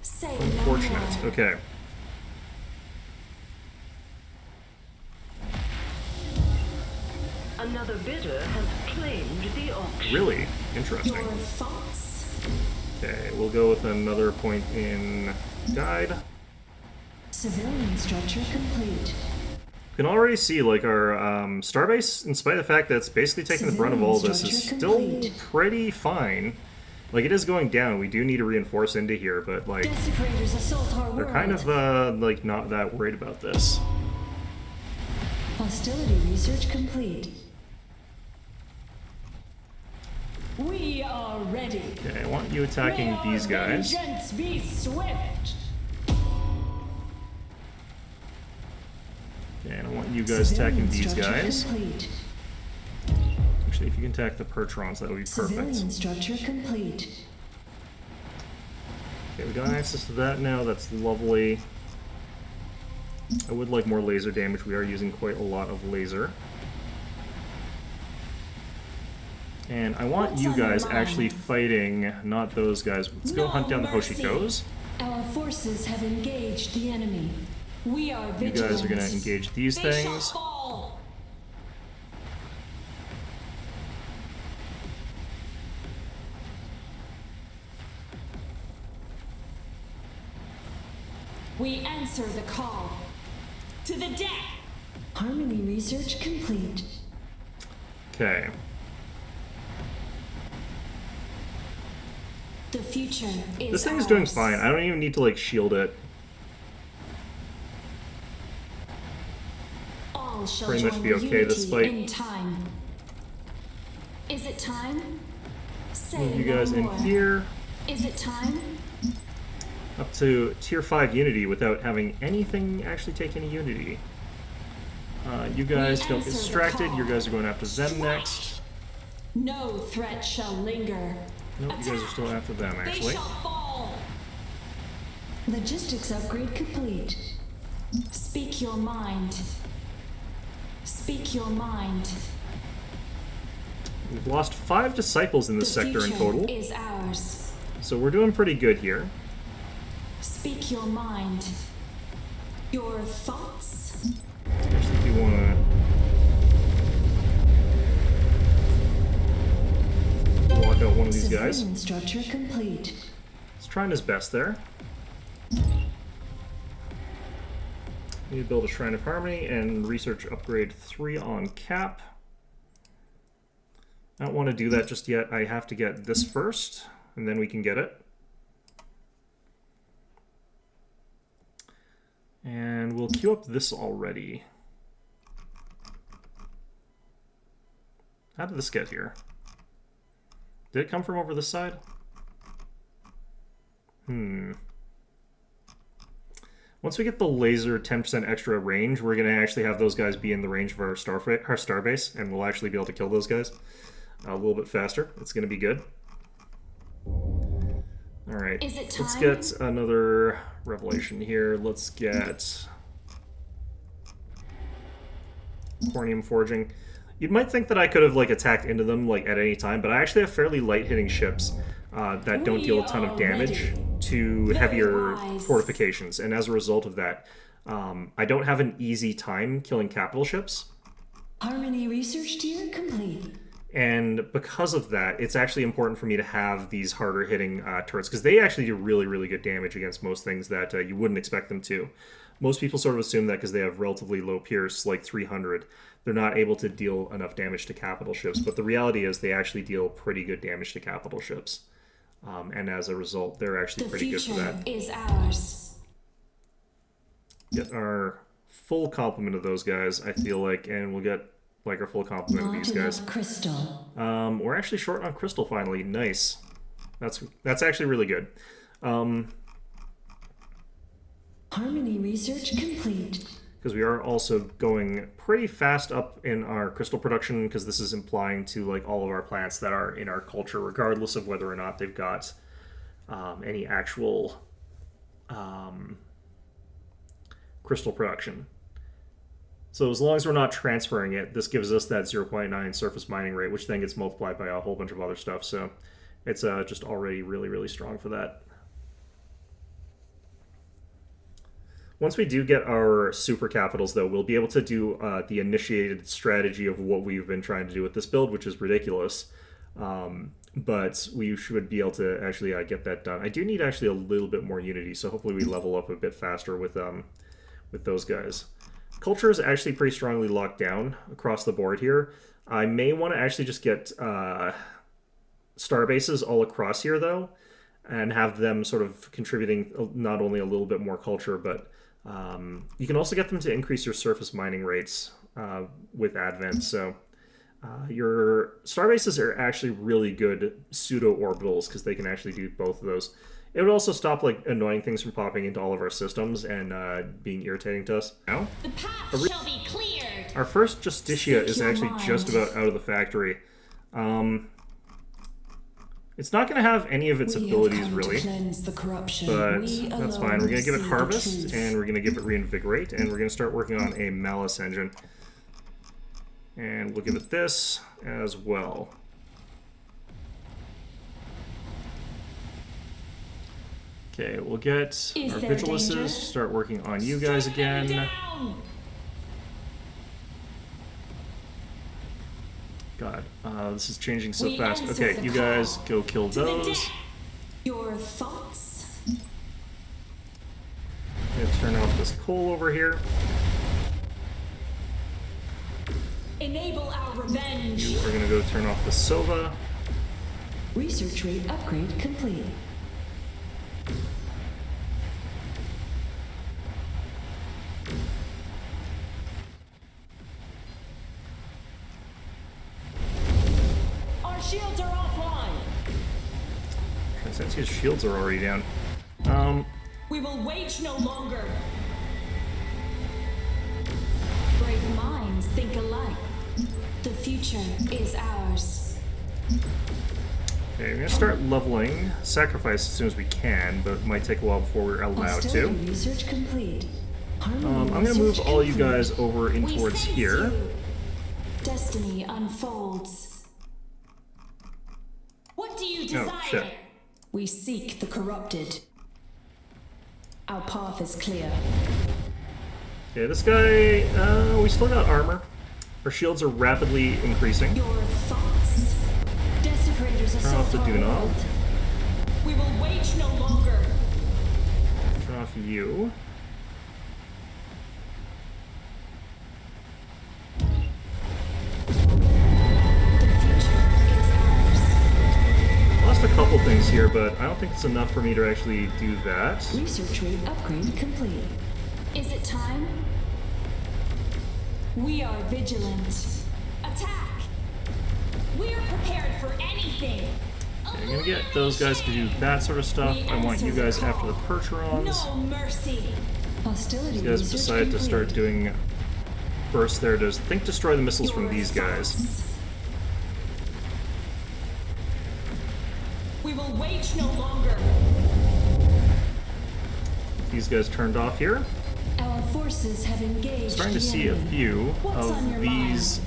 Say Unfortunate. no more. Okay. Another bidder has claimed the auction. Really interesting. Your thoughts? Okay, we'll go with another point in guide. Civilian structure complete. You can already see, like, our starbase, in spite of the fact that it's basically taking the brunt of all this, is Structure still complete. pretty fine. Like, it is going down. We do need to reinforce into here, but, like, Desecrators assault our they're world. kind of, like, not that worried about this. Hostility research complete. We are ready. Okay, I want you attacking May our these guys. vengeance be swift. Okay, and I want you guys attacking Civilian these structure guys. Complete. Actually, if you can attack the Pertrons, that would be Civilian perfect. structure complete. Okay, we got access to that now. That's lovely. I would like more laser damage. We are using quite a lot of laser. And I want What's you on your guys mind? actually fighting, not those guys. Let's go No hunt down the mercy. Hoshikos. Our forces have engaged the enemy. We are You vigilant. guys are going to engage these They shall things. fall. We answer the call. To the death. Harmony research complete. Okay. The future is This thing is doing ours. fine. I don't even need to, like, shield it. All shall Pretty much join be the okay this unity fight. in time. Is it time? Say Move you no guys in more. here. Is it time? Up to tier 5 unity without having anything actually take any unity. You guys We don't get answer the distracted. call. You guys are going after them next. No threat shall linger. Nope, you guys are still after them, They actually. shall fall. Logistics upgrade complete. Speak your mind. Speak your mind. We've lost 5 disciples in this The sector in future total, is ours. so we're doing pretty good here. Speak your mind. Your thoughts. Actually, if you want to walk out one of these guys. Civilian structure complete. He's trying his best there. Need to build a Shrine of Harmony and research upgrade 3 on Cap. I don't want to do that just yet. I have to get this first, and then we can get it. And we'll queue up this already. How did this get here? Did it come from over this side? Once we get the laser 10% extra range, we're going to actually have those guys be in the range of our starbase, and we'll actually be able to kill those guys a little bit faster. It's going to be good. Alright, Is it let's time? get another revelation here. Let's get Cornium forging. You might think that I could have like attacked into them like at any time, but I actually have fairly light hitting ships that don't deal a ton of damage to heavier fortifications, and as a result of that, I don't have an easy time killing capital ships. Harmony research tier complete. And because of that, it's actually important for me to have these harder hitting turrets, because they actually do really, really good damage against most things that you wouldn't expect them to. Most people sort of assume that because they have relatively low pierce, like 300, they're not able to deal enough damage to capital ships. But the reality is they actually deal pretty good damage to capital ships. And as a result, they're actually pretty good for that. The future is ours. Get our full complement of those guys, I feel like, and we'll get like our full complement of Not these guys. enough crystal. We're actually short on crystal finally. Nice. That's actually really good. Harmony research complete. Because we are also going pretty fast up in our crystal production, because this is implying to like all of our plants that are in our culture, regardless of whether or not they've got any actual crystal production. So as long as we're not transferring it, this gives us that 0.9 surface mining rate, which then gets multiplied by a whole bunch of other stuff. So it's just already really, really strong for that. Once we do get our super capitals, though, we'll be able to do the initiated strategy of what we've been trying to do with this build, which is ridiculous. But we should be able to actually get that done. I do need actually a little bit more unity, so hopefully we level up a bit faster with those guys. Culture is actually pretty strongly locked down across the board here. I may want to actually just get star bases all across here, though, and have them sort of contributing not only a little bit more culture, but you can also get them to increase your surface mining rates with Advent. So your star bases are actually really good pseudo-orbitals, because they can actually do both of those. It would also stop like annoying things from popping into all of our systems and being irritating to us. Now, The path shall be cleared. our first Justicia is your actually mind. just about out of the factory. It's not going to have any of its abilities, really. The corruption. But that's fine. We're going to give it Harvest, and we're going to give it Reinvigorate, and we're going to start working on a Malleus engine. And we'll give it this as well. Okay, we'll get our there Vigiluses, danger? start working on you guys again. Down. God, this is changing so We fast. answer Okay, the you guys call. go kill To the those. death. Your thoughts? I'm gonna turn off this coal over here. Enable our revenge. We're gonna go turn off the Sova. Research rate upgrade complete. Our shields are offline. Transcentia's shields are already down. We will wage no longer. Brave minds think alike. The future is ours. Okay, we're gonna start leveling Sacrifice as soon as we can, but it might take a while before we're allowed Hostility to. research complete. Harmony I'm gonna move research all you complete. guys over in We towards sense here. you. Destiny unfolds. What do you desire? Oh, shit. We seek the corrupted. Our path is clear. Okay, this guy, we still got armor. Our shields are rapidly increasing. Your thoughts? Desecrators Turn assault off the our Dreadnought. world. We will wage no longer. Turn off you. The future is ours. Lost a couple things here, but I don't think it's enough for me to actually do that. Research rate upgrade complete. Is it time? We are vigilant. Attack! We're prepared for anything. I'm gonna get those guys to do that sort of stuff. I want you guys after the Percherons. No mercy. Hostility You guys research decided to start complete. doing bursts there to think destroy the missiles from these guys. We will wage no longer. These guys turned off here. Our forces have engaged. Starting to the see a enemy. few What's on of your these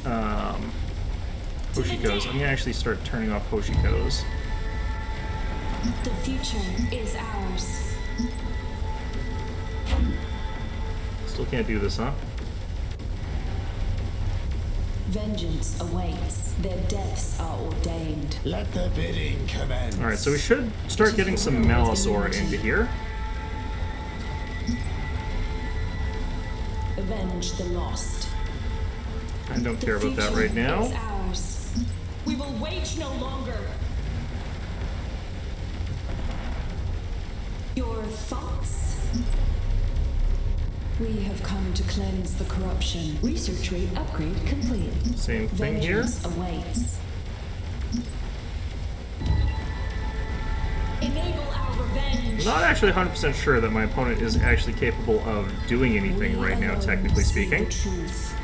Hoshikos. I'm gonna actually start turning off Hoshikos. The future is ours. Still can't do this, huh? Vengeance awaits. Their deaths are ordained. Let the bidding commence. Alright, so we should start getting some Malleus into here. Avenge the lost. I don't care The about that future right now. is ours. We will wait no longer. Your thoughts? We have come to cleanse the corruption. Research rate upgrade complete. Same thing here. Vengeance awaits. Enable our revenge. Not actually 100% sure that my opponent is actually capable of doing anything right now, technically speaking. The truth.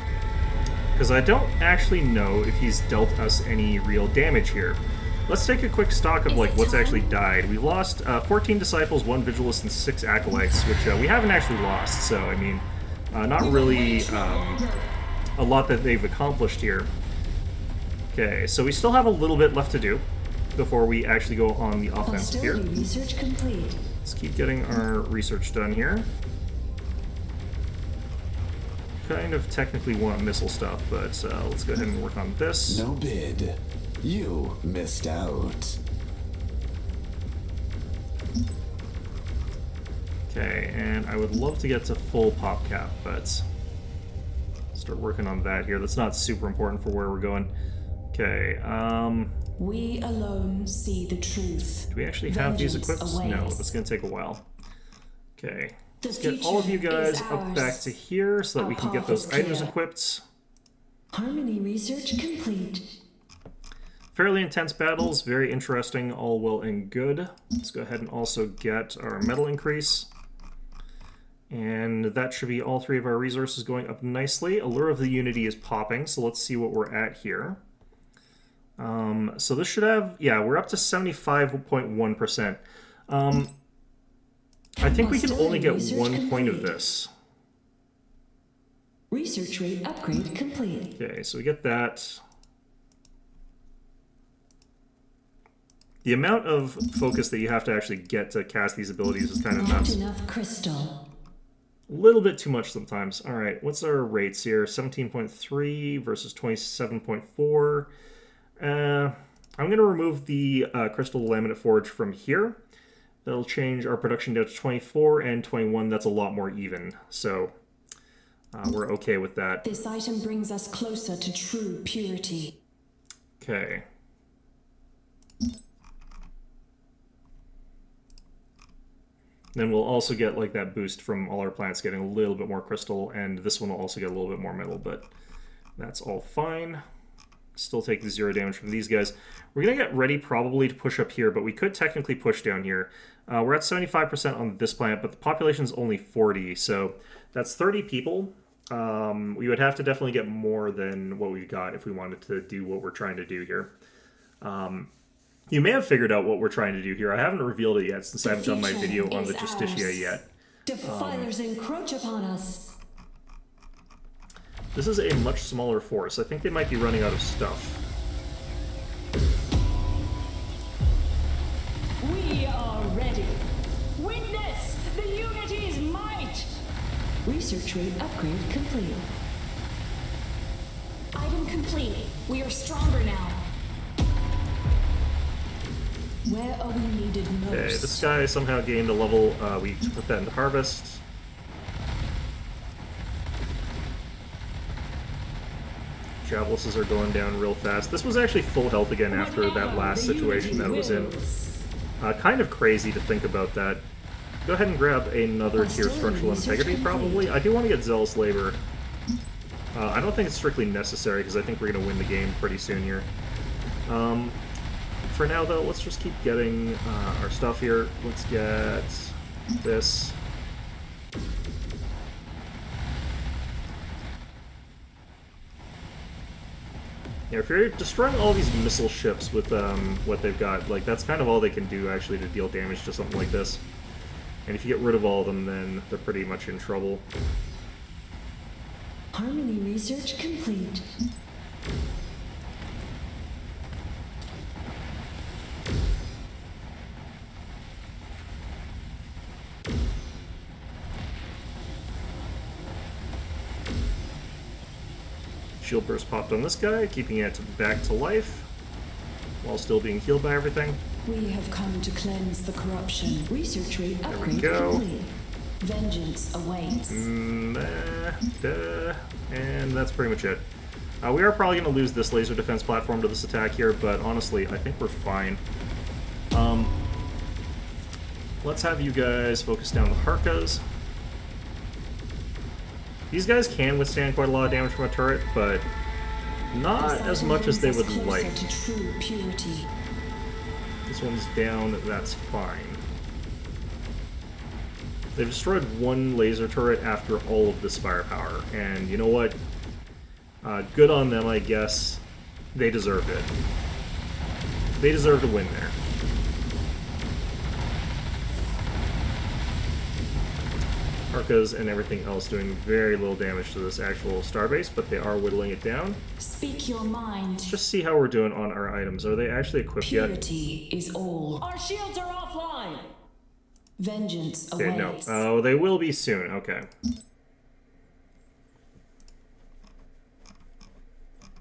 Because I don't actually know if he's dealt us any real damage here. Let's take a quick stock of like what's actually died. We lost 14 disciples, 1 vigilist, and 6 acolytes, which we haven't actually lost. So I mean, not really a lot that they've accomplished here. Okay, so we still have a little bit left to do before we actually go on the offensive here. Hostility research complete. Let's keep getting our research done here. Kind of technically want missile stuff, but let's go ahead and work on this. No bid. You missed out. Okay, and I would love to get to full pop cap, but start working on that here. That's not super important for where we're going. Okay, We alone see the truth. do we actually have these Vengeance equipped? No, awaits. that's gonna take a while. Okay, The let's get all of you future is guys up ours. back to here so that Our we can get path those is items clear. equipped. Harmony research complete. Fairly intense battles, very interesting, all well and good. Let's go ahead and also get our metal increase. And that should be all 3 of our resources going up nicely. Allure of the Unity is popping, so let's see what we're at here. So this should have, yeah, we're up to 75.1%. I think we can only get Research 1 point of complete. this. Research rate upgrade complete. Okay, so we get that. The amount of focus that you have to actually get to cast these abilities is kind of Not nuts. enough crystal. A little bit too much sometimes. All right, what's our rates here? 17.3 versus 27.4. I'm going to remove the Crystal Laminate Forge from here. That'll change our production down to 24 and 21. That's a lot more even. So we're okay with that. This item brings us closer to true purity. Okay. Then we'll also get like that boost from all our plants getting a little bit more crystal, and this one will also get a little bit more metal, but that's all fine. Still take the 0 damage from these guys. We're going to get ready probably to push up here, but we could technically push down here. We're at 75% on this planet, but the population's only 40, so that's 30 people. We would have to definitely get more than what we've got if we wanted to do what we're trying to do here. You may have figured out what we're trying to do here. I haven't revealed it yet since I haven't done my future video on the is Justicia ours. yet. Defilers encroach upon us. This is a much smaller force. I think they might be running out of stuff. We are ready. Witness the Unity's might. Research rate upgrade complete. Item complete. We are stronger now. Where are we needed most? Okay, this guy somehow gained a level. We put that into Harvest. Javelises are going down real fast. This was actually full health again after that last situation that it was in. Kind of crazy to think about that. Go ahead and grab another tier Structural Integrity, probably. I do want to get Zealous Labor. I don't think it's strictly necessary, because I think we're going to win the game pretty soon here. For now, though, let's just keep getting our stuff here. Let's get this. Yeah, if you're destroying all these missile ships with what they've got, like, that's kind of all they can do, actually, to deal damage to something like this. And if you get rid of all of them, then they're pretty much in trouble. Harmony research complete. Shield burst popped on this guy, keeping it back to life, while still being healed by everything. We have come to cleanse the corruption. Research rate There we upgrade go. complete. Vengeance awaits. And that's pretty much it. We are probably going to lose this laser defense platform to this attack here, but honestly, I think we're fine. Let's have you guys focus down the Harkas. These guys can withstand quite a lot of damage from a turret, but not as much as they would like. To true purity. This one's down, that's fine. They've destroyed one laser turret after all of this firepower, and you know what? Good on them, I guess. They deserved it. They deserve to win there. Arcas and everything else doing very little damage to this actual starbase, but they are whittling it down. Speak your mind. Just see how we're doing on our items. Are they actually equipped yet? Purity is all. Our shields are offline. Vengeance Okay, no. awaits. Oh, they will be soon. Okay.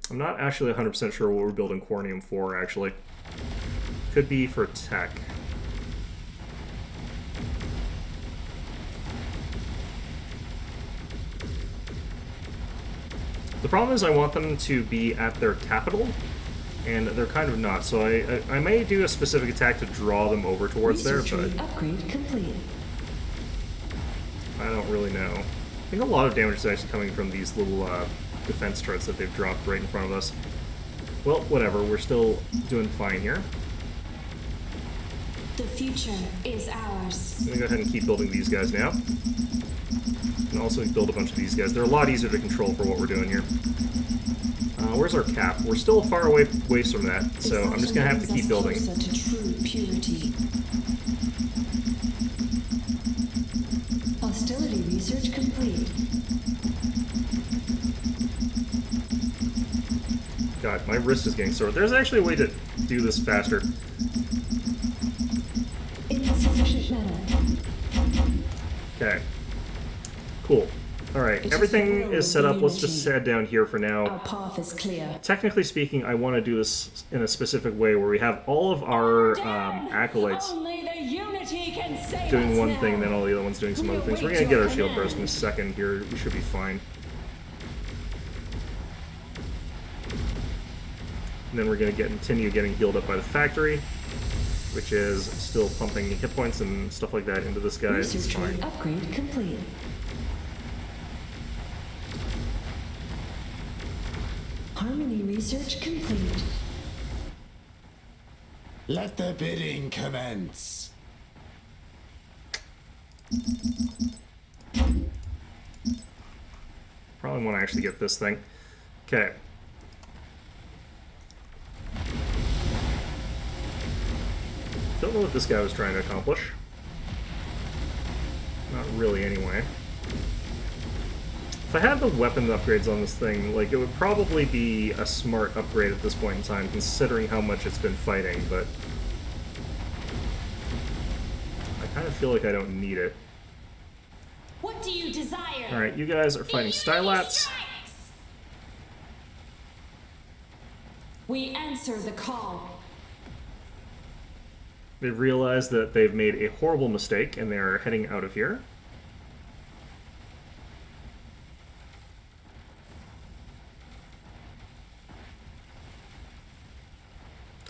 I'm not actually 100% sure what we're building Cornium for, actually. Could be for tech. The problem is I want them to be at their capital, and they're kind of not, so I may do a specific attack to draw them over towards Research there, rate but upgrade complete. I don't really know. I think a lot of damage is actually coming from these little defense turrets that they've dropped right in front of us. Well, whatever, we're still doing fine here. The future is ours. I'm gonna go ahead and keep building these guys now. And also build a bunch of these guys. They're a lot easier to control for what we're doing here. Where's our cap? We're still far away ways from that, so I'm just gonna have to keep building. Closer to true purity. Hostility research complete. God, my wrist is getting sore. There's actually a way to do this faster. Insufficient mana. Okay. Cool. Alright, It is everything the will is of set the up. Let's just unity. head down here for now. Our path is clear. Technically speaking, I want to do this in a specific way where we have all of our acolytes Only the unity can save doing us one now. thing, then all the other ones doing some other things. We're going to get our shield burst in a second here. We should be fine. And then we're going to continue getting healed up by the factory, which is still pumping hit points and stuff like that into this guy. It's Research fine. rate upgrade complete. Harmony research complete. Let the bidding commence. Probably want to actually get this thing. Okay. Don't know what this guy was trying to accomplish. Not really, anyway. If I had the weapon upgrades on this thing, like, it would probably be a smart upgrade at this point in time, considering how much it's been fighting, but I kind of feel like I don't need it. What do you desire? Alright, you guys are fighting Stylats. We answer the call. They've realized that they've made a horrible mistake, and they're heading out of here.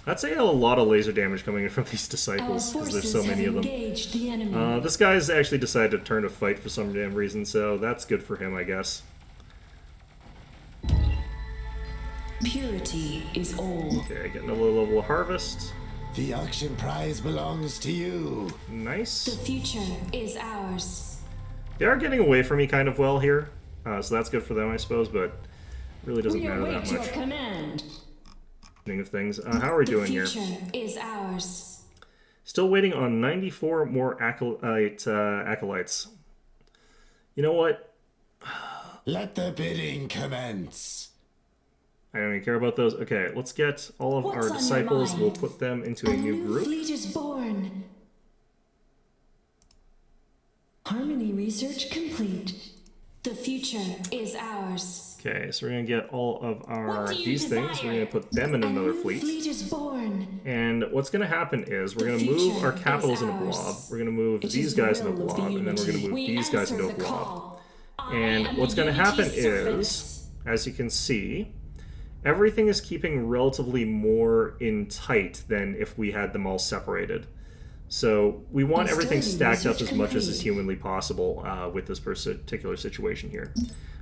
I'd say a lot of laser damage coming in from these Our disciples, because forces there's so many have of them. engaged the enemy. This guy's actually decided to turn to fight for some damn reason, so that's good for him, I guess. Purity is all. Okay, getting a low level of harvest. The auction prize belongs to you. The Nice. future is ours. They are getting away from me kind of well here, so that's good for them, I suppose, but really doesn't We matter await that your much. command. Of things. How are we The doing here? future is ours. Still waiting on 94 more acolytes. You know what? Let the bidding commence. I don't even care about those. Okay, let's get all of What's our on your disciples. mind? We'll put them into a new group. fleet is born. Harmony research complete. The future is ours. Okay, so we're gonna get all of our What do you these things. desire? We're gonna put them in another New fleet. fleet is born. And what's gonna happen is we're The gonna move future our capitals is into ours. blob. We're gonna move It these is the guys into will of the blob, and then we're gonna unity. move We these guys answer into a the blob. call. I And am what's a going to Unity happen servant. is, as you can see, everything is keeping relatively more in tight than if we had them all separated. So we want everything stacked up as much as is humanly possible with this particular situation here.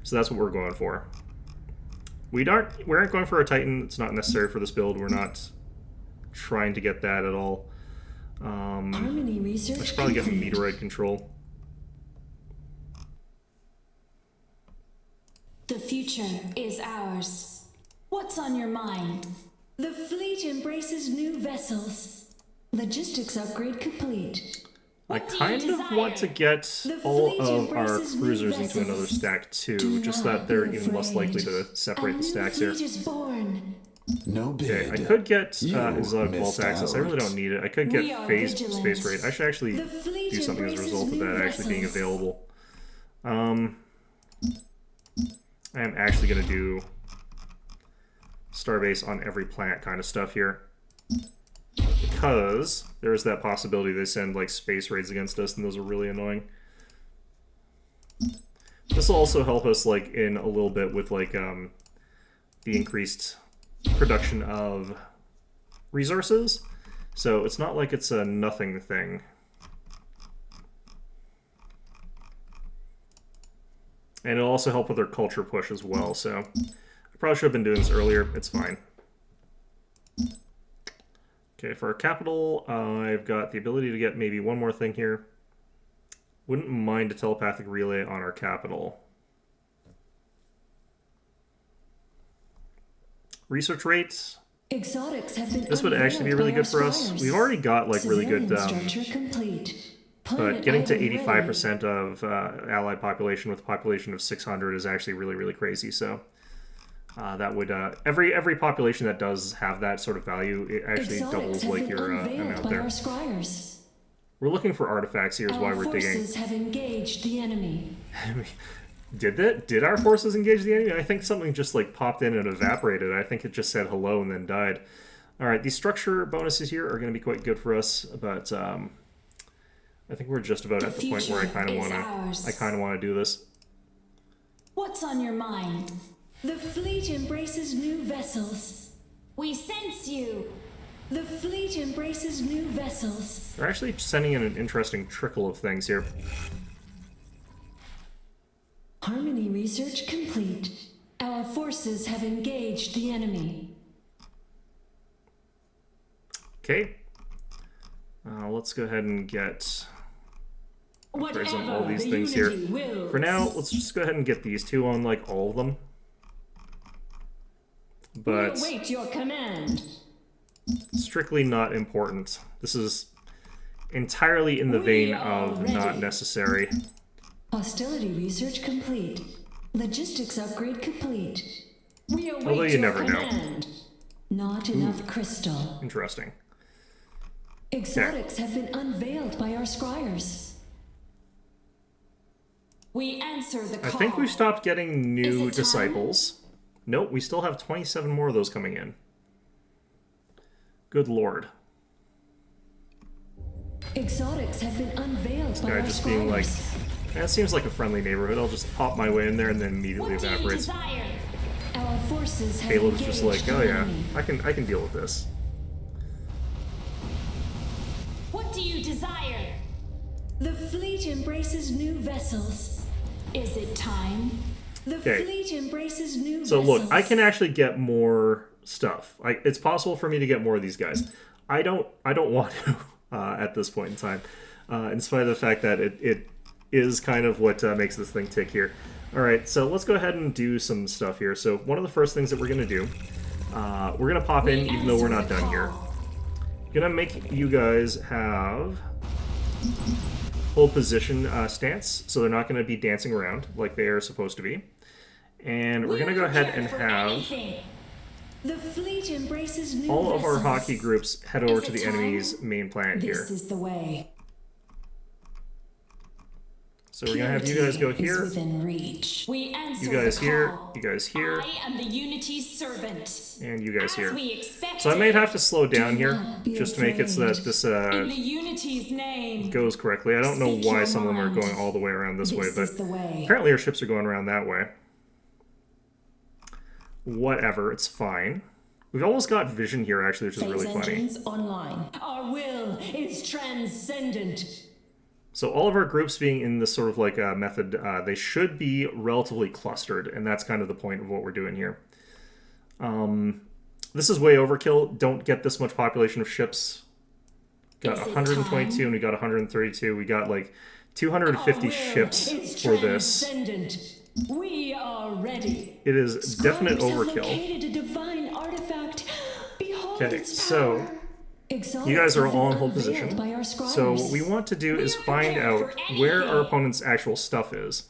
So that's what we're going for. We aren't going for a Titan. It's not necessary for this build. We're not trying to get that at all. Harmony I research should probably get complete. meteoroid control. The future is ours. What's on your mind? The fleet embraces new vessels. Logistics upgrade complete. I What do you kind of want to desire? get The all fleet of our embraces new cruisers into vessels. another stack too, Do just not that they're be even less afraid. likely to separate A the new stacks here. fleet is born. No bid. Okay, I could get You exotic vault missed access. I really out. don't need it. I could We get are phased vigilant. space rate. I should actually The fleet do something as a embraces result of new that actually being vessels. available. I am actually going to do Starbase on every planet kind of stuff here. Because there is that possibility they send like space raids against us, and those are really annoying. This will also help us like in a little bit with like the increased production of resources. So it's not like it's a nothing thing. And it'll also help with their culture push as well, so I probably should have been doing this earlier. It's fine. Okay, for our capital, I've got the ability to get maybe one more thing here. Wouldn't mind a telepathic relay on our capital. Research rates. Exotics have been This would actually be really unveiled good by for our us. scholars. We've already got like really good, Civilian structure complete. but Planet getting to item 85% of allied population with a population of 600 is actually really, really crazy. So that would every population that does have that sort of value, it ready. actually Exotics doubles have like been your unveiled amount by there. our scholars. We're looking for artifacts here is why Our we're digging. forces have engaged the enemy. Did our forces engage the enemy? I think something just like popped in and evaporated. I think it just said hello and then died. All right, these structure bonuses here are going to be quite good for us, but I think we're just about at the point where I future kind of is want ours. to do this. What's on your mind? The fleet embraces new vessels. We sense you. The fleet embraces new vessels. They're actually sending in an interesting trickle of things here. Harmony research complete. Our forces have engaged the enemy. Okay. Let's go ahead and get upgrades on all these things here. For now, let's just go ahead and get these two on like all of them. But Await your command. strictly not important. This is entirely in the vein are of ready. not necessary. Hostility research complete. Logistics upgrade complete. We await Although you your never know. command. Not enough crystal. Interesting. Exotics have been unveiled by our scryers. We answer the I call. think we've stopped getting Is new it time? disciples. Nope, we still have 27 more of those coming in. Good lord. Exotics have been unveiled by Guy our just being like, scryers. that seems like a friendly neighborhood. I'll just pop my way in there and then immediately What do you evaporates. desire? Our forces have Caleb's just like, engaged oh the yeah, enemy. I can deal with this. What do you desire? The fleet embraces new vessels. Is it time? The Okay. fleet embraces new So vessels. look, I can actually get more stuff. It's possible for me to get more of these guys. I don't want to at this point in time, in spite of the fact that it is kind of what makes this thing tick here. All right, so let's go ahead and do some stuff here. So one of the first things that we're going to do, we're going to pop in, even though we're not done here. Gonna make you guys have hold position stance, so they're not gonna be dancing around like they are supposed to be. And we're gonna go ahead and have The fleet embraces new all of our vessels. hockey groups head over Is to it the time? enemy's main planet here. This is the way. So we're gonna have you guys go Purity is here, within reach. We answer you guys the here, call. you guys here, I am the Unity's servant. and you guys As here. we expected. So I might have to slow down here not be just to make it so that afraid. this In the Unity's name. goes correctly. I don't know Speak why your some of them are mind. going all the way around this way, This but is the way. apparently our ships are going around that way. Whatever, it's fine. We've almost got vision here, actually, which is really Phase funny. engines online. Our will is transcendent. So all of our groups being in this sort of like method, they should be relatively clustered, and that's kind of the point of what we're doing here. This is way overkill. Don't get this much population of ships. Got Is it 122 time? and we got 132. We got like 250 ships for this. Transcendent. We are ready. It is definite Scribes have overkill. located a divine artifact. Behold Okay, its so power. you guys are Exalted all in and hold unveiled position. by our scribes. So what we want to do is are find prepared out for where our anything. opponent's actual stuff is.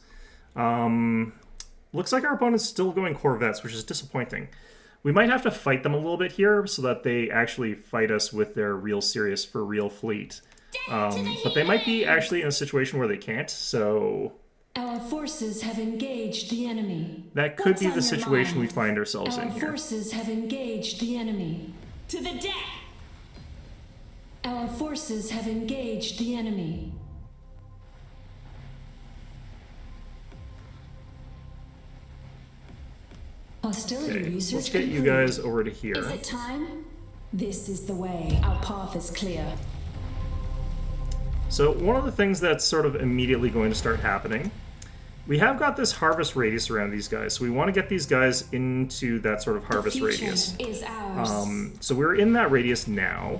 Looks like our opponent's still going Corvettes, which is disappointing. We might have to fight them a little bit here so that they actually fight us with their real serious for real fleet. But they might be actually in a situation where they can't, so Our forces have engaged the enemy. that could What's be on the your situation we mind? find ourselves Our in here. forces have engaged the enemy. To the deck. Our forces have engaged the enemy. Hostility Okay, research let's get you complete. guys over to here. Is it time? This is the way. Our path is clear. So one of the things that's sort of immediately going to start happening, we have got this harvest radius around these guys, so we want to get these guys into that sort of harvest The future radius. is ours. So we're in that radius now.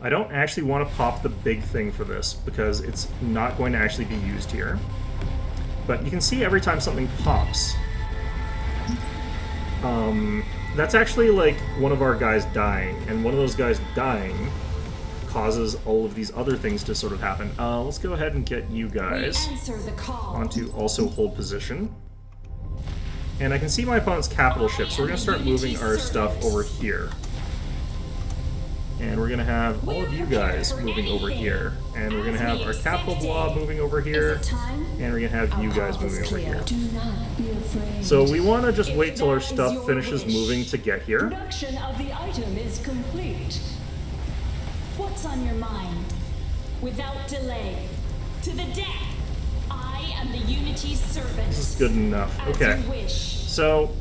I don't actually want to pop the big thing for this because it's not going to actually be used here. But you can see every time something pops, that's actually like one of our guys dying, and one of those guys dying causes all of these other things to sort of happen. Let's go ahead and get you We guys answer the call. onto also hold position. And I can see my opponent's capital ship, so we're going to start moving our stuff over here. And we're going to have all of you guys moving over here. And we're going to have our capital blob moving over Is here. it time? And we're going to have Our you guys path is moving over clear. here. Do not be afraid. So we want to just If wait till our that is stuff your finishes wish. moving to get here. Production of the item is complete. What's on your mind? Without delay. To the deck. I am the Unity's servant. This is good enough. As Okay. you wish. So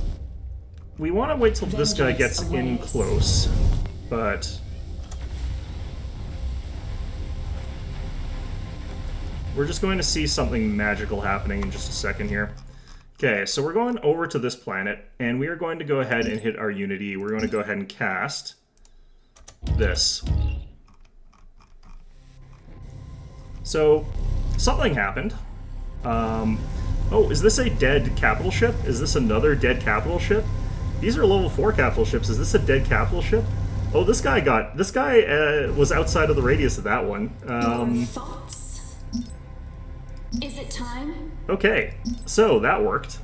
we want to wait till this guy gets Vengeance in awaits. close. But we're just going to see something magical happening in just a second here. Okay, so we're going over to this planet, and we are going to go ahead and hit our Unity. We're going to go ahead and cast this. So, something happened. Oh, is this a dead capital ship? Is this another dead capital ship? These are level 4 capital ships. Is this a dead capital ship? Oh, this guy was outside of the radius of that one. Your thoughts? Is it time? Okay, so that worked.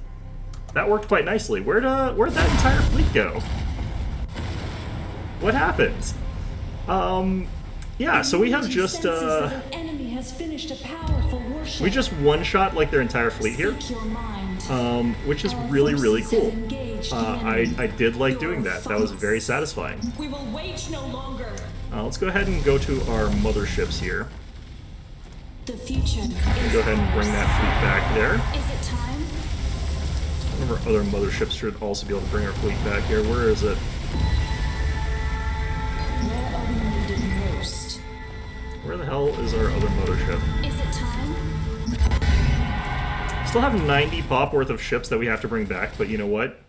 That worked quite nicely. Where'd that entire fleet go? What happened? Yeah, so we have just Senses that an enemy has finished a powerful worship. we just one-shot like their entire fleet here, Speak your mind. which is Our really, really forces cool. have engaged the I enemy. did like doing that. That was very satisfying. We will wait no longer. Let's go ahead and go to our motherships here. The future is Go ahead and bring that fleet back there. Is it time? One of our other motherships should also be able to bring our fleet back here. Where is it? Where are we needed most? Where the hell is our other mothership? Is it time? Still have 90 pop worth of ships that we have to bring back, but you know what?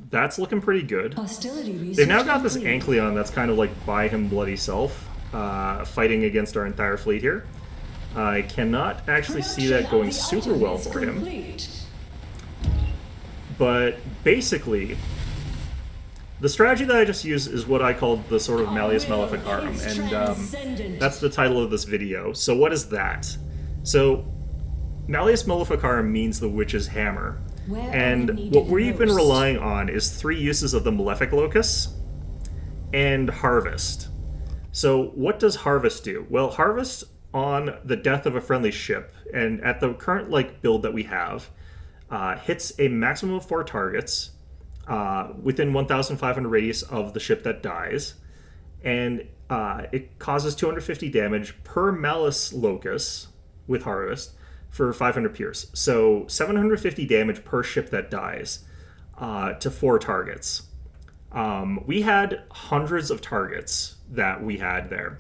That's looking pretty good. Hostility research They've now got this complete. Ankleon that's kind of like by him bloody self, fighting against our entire fleet here. I cannot actually see that Production going of the super item well is for him. complete. But basically, The strategy that I just used is what I called the sort of Malleus Maleficarum, and that's the title of this video. So what is that? So Malleus Maleficarum means the witch's hammer, and what we've been relying on is 3 uses of the Malefic Locus and Harvest. So what does Harvest do? Well, Harvest on the death of a friendly ship, and at the current build that we have, hits a maximum of 4 targets within 1,500 radius of the ship that dies, and it causes 250 damage per Malleus Locus with Harvest for 500 pierce. So 750 damage per ship that dies to 4 targets. We had hundreds of targets that we had there.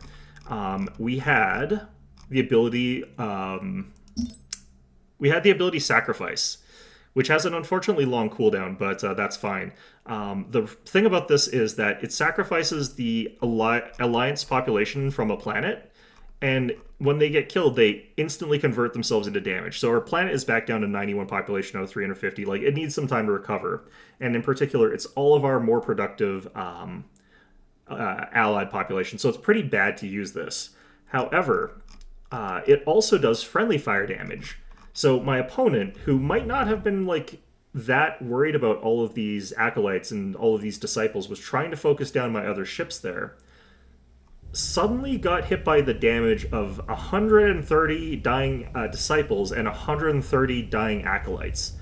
We had the ability Sacrifice, which has an unfortunately long cooldown, but that's fine. The thing about this is that it sacrifices the alliance population from a planet, and when they get killed, they instantly convert themselves into damage. So our planet is back down to 91 population out of 350. It needs some time to recover. And in particular, it's all of our more productive allied population. So it's pretty bad to use this. However, it also does friendly fire damage. So my opponent, who might not have been that worried about all of these acolytes and all of these disciples, was trying to focus down my other ships there, suddenly got hit by the damage of 130 dying disciples and 130 dying acolytes,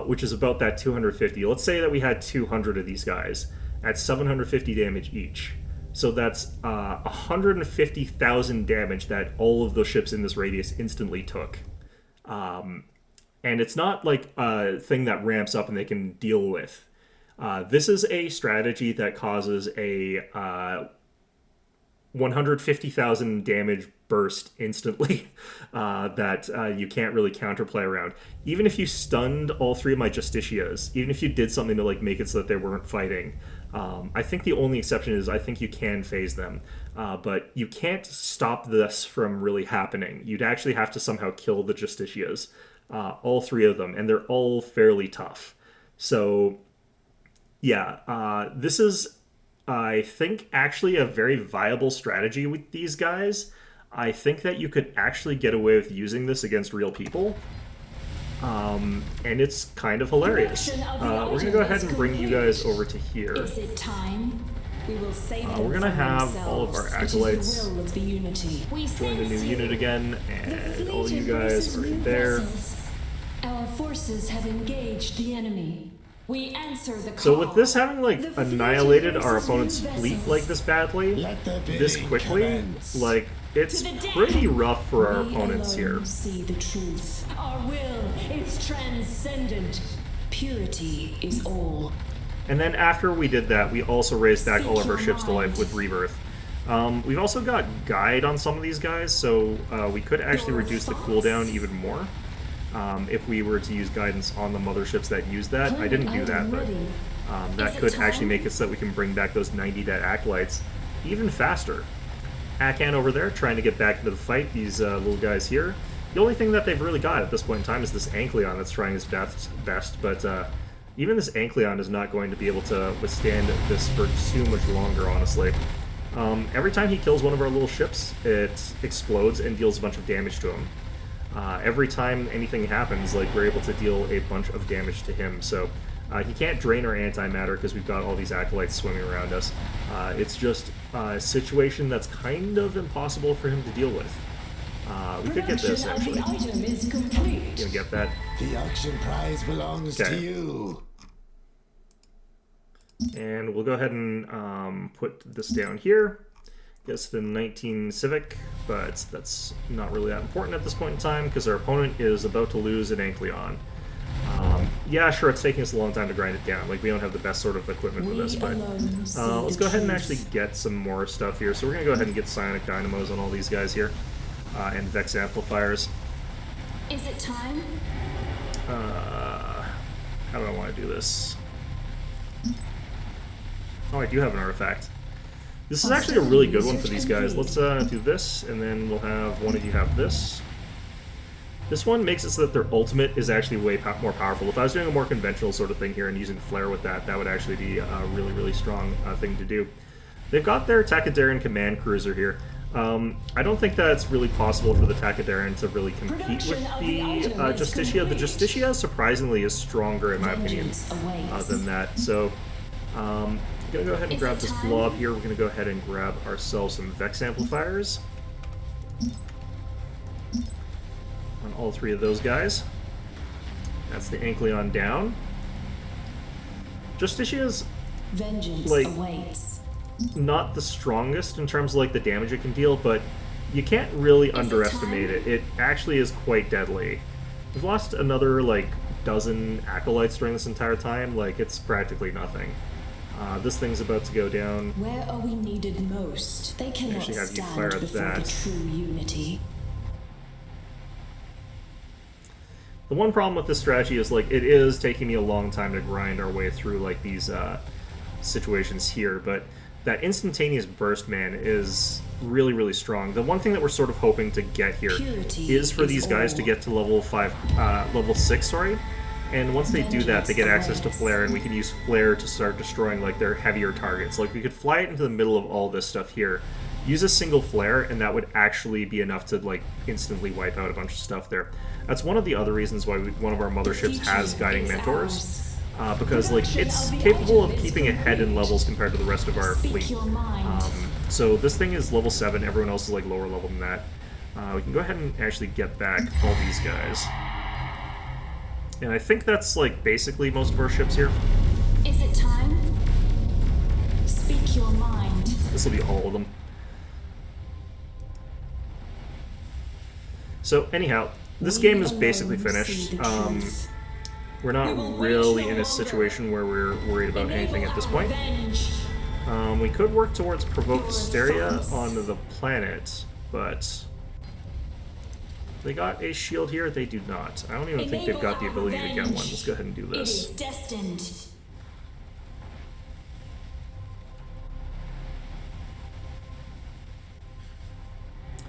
which is about that 250. Let's say that we had 200 of these guys at 750 damage each. So that's 150,000 damage that all of those ships in this radius instantly took. And it's not a thing that ramps up and they can deal with. This is a strategy that causes a 150,000 damage burst instantly that you can't really counterplay around. Even if you stunned all 3 of my Justicias, even if you did something to make it so that they weren't fighting, I think the only exception is I think you can phase them, but you can't stop this from really happening. You'd actually have to somehow kill the Justicias, all 3 of them, and they're all fairly tough. So yeah, this is, I think, actually a very viable strategy with these guys. I think that you could actually get away with using this against real people. And it's kind of hilarious. We're going to go ahead and bring you guys over to here. Is it time? We will save them We're going to from have all of our themselves. acolytes It is the will of the unity. We join the new sense you. unit again, and all you guys are in there. Our forces have engaged the enemy. We answer the call. So with this having annihilated our embraces opponent's new fleet vessels. this badly, Let the this bidding quickly, commence. it's To the dead. pretty rough for our We opponents alone here. see the truth. Our will is transcendent. Purity is all. And then after we did that, we also raised back all of our Speak your ships to life mind. with Rebirth. We've also got Guide on some of these guys, so we could actually Your reduce the thoughts? cooldown even more if we were to use Guidance on the motherships that use that. I didn't do that, but that Is it could actually time? make it so that we can bring back those 90 dead Acolytes even faster. Akan over there trying to get back into the fight, these little guys here. The only thing that they've really got at this point in time is this Ankleon that's trying his best, but even this Ankleon is not going to be able to withstand this for too much longer, honestly. Every time he kills one of our little ships, it explodes and deals a bunch of damage to him. Every time anything happens, we're able to deal a bunch of damage to him, so he can't drain our antimatter because we've got all these Acolytes swimming around us. It's just a situation that's kind of impossible for him to deal with. We could get this, actually. The item is complete. You'll get that. The auction prize belongs Okay. to you. And we'll go ahead and put this down here. Gets the 19 Civic, but that's not really that important at this point in time because our opponent is about to lose an Ankleon. Yeah, sure, it's taking us a long time to grind it down. We don't have the best sort of equipment for We this, but alone see let's the go ahead and truth. actually get some more stuff here. So we're going to go ahead and get Psionic Dynamos on all these guys here, and Vex Amplifiers. Is it time? How do I want to do this? Oh, I do have an artifact. This is actually a really good one for these guys. Let's do this, and then we'll have one of you have this. This one makes it so that their ultimate is actually way more powerful. If I was doing a more conventional sort of thing here and using Flare with that, that would actually be a really, really strong thing to do. They've got their Takedaran command cruiser here. I don't think that it's really possible for the Takedaran to really compete with the Justicia. The Justicia, surprisingly, is stronger, in my opinion, than that. So, I'm going to go ahead and grab this blob here. We're going to go ahead and grab ourselves some Vex amplifiers. On all three of those guys. That's the Ankleon down. Justicia's, like, not the strongest in terms of, like, the damage it can deal, but you can't really underestimate it. It actually is quite deadly. We've lost another, like, dozen acolytes during this entire time. Like, it's practically nothing. This thing's about to go down. Where are we needed most? They cannot Actually have you stand fire at before that. the true unity. The one problem with this strategy is, like, it is taking me a long time to grind our way through, like, these situations here, but that instantaneous burst, man, is really, really strong. The one thing that we're sort of hoping to get here is for these guys to get to level 6, sorry. And once they do that, they get access to Flare, and we can use Flare to start destroying, like, their heavier targets. Like, we could fly it into the middle of all this stuff here, use a single Flare, and that would actually be enough to, like, instantly wipe out a bunch of stuff there. That's one of the other reasons why one of our motherships has Guiding Mentors, because, like, it's capable of keeping ahead in levels compared to the rest of our fleet. So this thing is level 7, everyone else is, like, lower level than that. We can go ahead and actually get back all these guys. And I think that's, like, basically most of our ships here. Is it time? Speak your mind. This will be all of them. So, anyhow, this game is basically finished. We're not really in a situation where we're worried about anything at this point. We could work towards Provoke Hysteria on the planet, but they got a shield here. They do not. I don't even think they've got the ability to get one. Let's go ahead and do It this. is destined.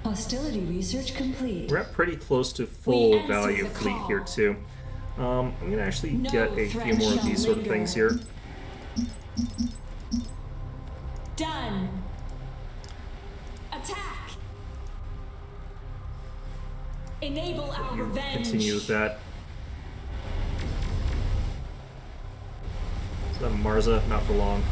Hostility research complete. We're at pretty close to full value fleet here too. I'm gonna actually get a few more of these sort of things here. Done. Attack. Enable our You revenge. continue with that. Is that Marza? Not for long.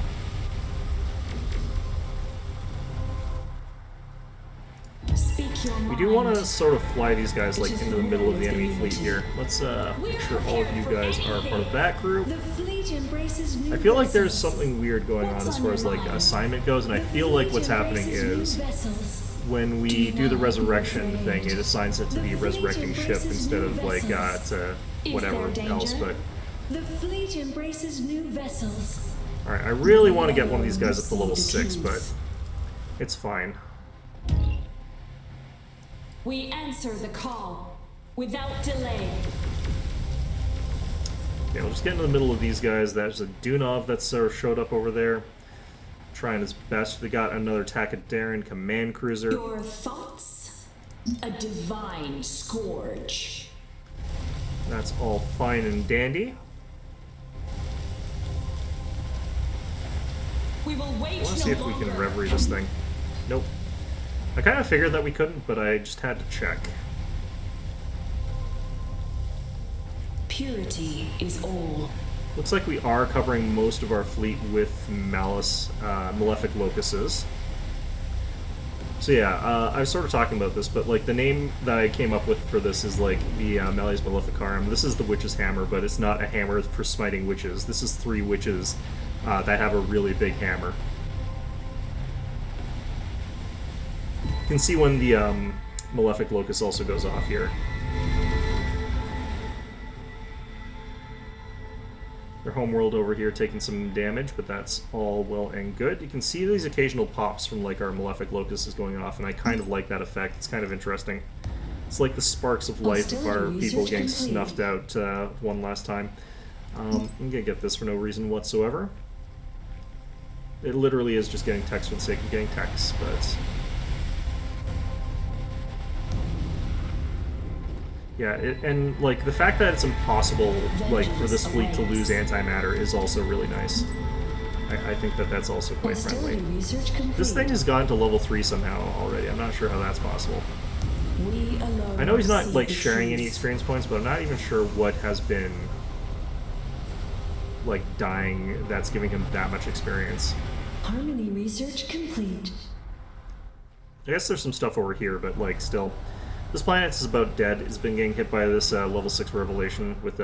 Speak your mind. We do want to sort of fly these guys like into the middle of the enemy fleet here. Let's make sure all of you guys are part of that group. The fleet embraces new I feel like there's vessels. something weird going on as far as like assignment goes, and I The feel like fleet what's happening embraces new is vessels. when we do the resurrection thing, it assigns it to the resurrecting ship instead of like to whatever else. But The fleet embraces new vessels. all right, I really want to get one of these guys up to level 6, but it's fine. We answer the call without delay. Okay, we'll just get into the middle of these guys. There's a Dunov that sort of showed up over there, trying his best. We got another Takedaran command cruiser. Your thoughts? A divine scourge. That's all fine and dandy. We will wait Let's see if we can reverie this thing. Nope. I kind of figured that we couldn't, but I just had to check. Purity is all. Looks like we are covering most of our fleet with Malleus, Malefic Locuses. So yeah, I was sort of talking about this, but like the name that I came up with for this is like the Malleus Maleficarum. This is the witch's hammer, but it's not a hammer for smiting witches. This is 3 witches that have a really big hammer. You can see when the Malefic Locus also goes off here. Their homeworld over here taking some damage, but that's all well and good. You can see these occasional pops from like our Malefic Locus is going off, and I kind of like that effect. It's kind of interesting. It's like the sparks of life of our people getting snuffed out one last time. I'm gonna get this for no reason whatsoever. It literally is just getting text for the sake of getting text, but Yeah, and like the fact that it's impossible, like for this fleet to lose antimatter is also really nice. I think that that's also quite Hostility friendly. research complete. This thing has gone to level 3 somehow already. I'm not sure how that's possible. We alone I know he's not see like the sharing any truth. experience points, but I'm not even sure what has been like dying that's giving him that much experience. Harmony research complete. I guess there's some stuff over here, but like still. This planet is about dead. It's been getting hit by this level 6 revelation with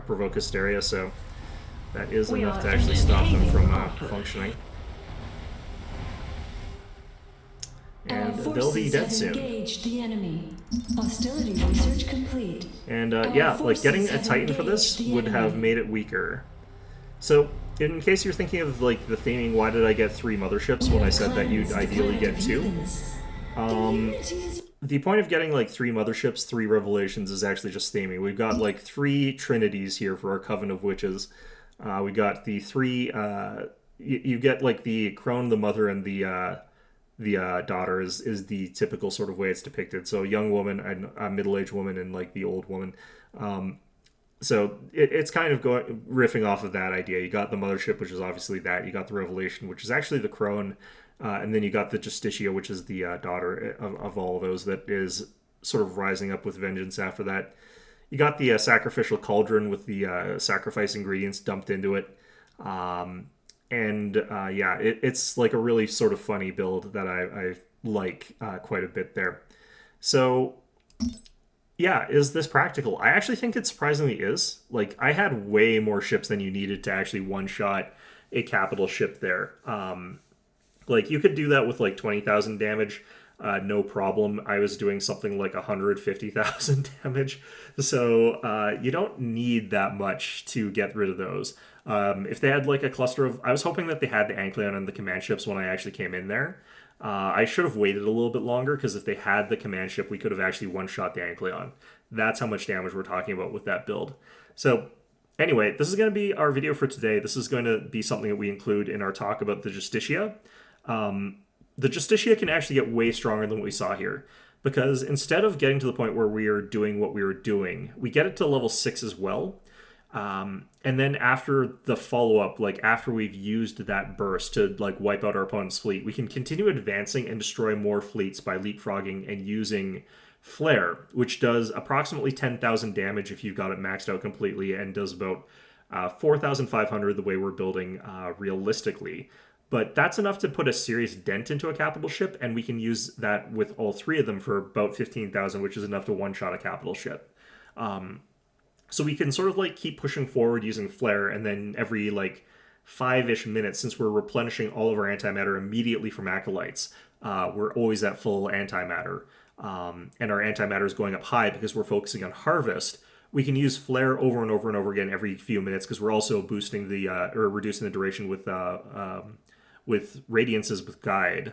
Provoke Hysteria, so that is We enough are to actually stop them entertaining from offers. functioning. Our And they'll forces be dead have soon. engaged the enemy. Hostility research complete. And Our yeah, like getting forces a have Titan for this engaged the would have enemy. made it weaker. So, in case you're thinking of like the theming, why did I get 3 motherships when I said that you'd ideally get 2? The point of getting like 3 motherships, 3 revelations is actually just theming. We've got like 3 trinities here for our Coven of Witches. We got the 3. You get like the crone, the mother, and the daughter is the typical sort of way it's depicted. So a young woman, a middle-aged woman, and like the old woman. So it's kind of riffing off of that idea. You got the mothership, which is obviously that. You got the revelation, which is actually the crone. And then you got the Justicia, which is the daughter of all of those that is sort of rising up with vengeance after that. You got the sacrificial cauldron with the sacrifice ingredients dumped into it. Yeah, it's like a really sort of funny build that I like quite a bit there. So, yeah, is this practical? I actually think it surprisingly is. Like, I had way more ships than you needed to actually one-shot a capital ship there. Like, you could do that with, like, 20,000 damage, no problem. I was doing something like 150,000 damage. So, you don't need that much to get rid of those. If they had, like, a cluster of... I was hoping that they had the Ancleon and the command ships when I actually came in there. I should have waited a little bit longer, because if they had the command ship, we could have actually one-shot the Ancleon. That's how much damage we're talking about with that build. So... Anyway, this is going to be our video for today. This is going to be something that we include in our talk about the Justicia. The Justicia can actually get way stronger than what we saw here, because instead of getting to the point where we are doing what we were doing, we get it to level 6 as well. And then after the follow-up, like after we've used that burst to like wipe out our opponent's fleet, we can continue advancing and destroy more fleets by leapfrogging and using Flare, which does approximately 10,000 damage if you've got it maxed out completely, and does about 4,500 the way we're building realistically. But that's enough to put a serious dent into a capital ship, and we can use that with all 3 of them for about 15,000, which is enough to one-shot a capital ship. So we can sort of like keep pushing forward using Flare, and then every like 5-ish minutes, since we're replenishing all of our antimatter immediately from Acolytes, we're always at full antimatter. And our antimatter is going up high because we're focusing on Harvest. We can use Flare over and over and over again every few minutes, because we're also boosting the or reducing the duration with Radiances with Guide.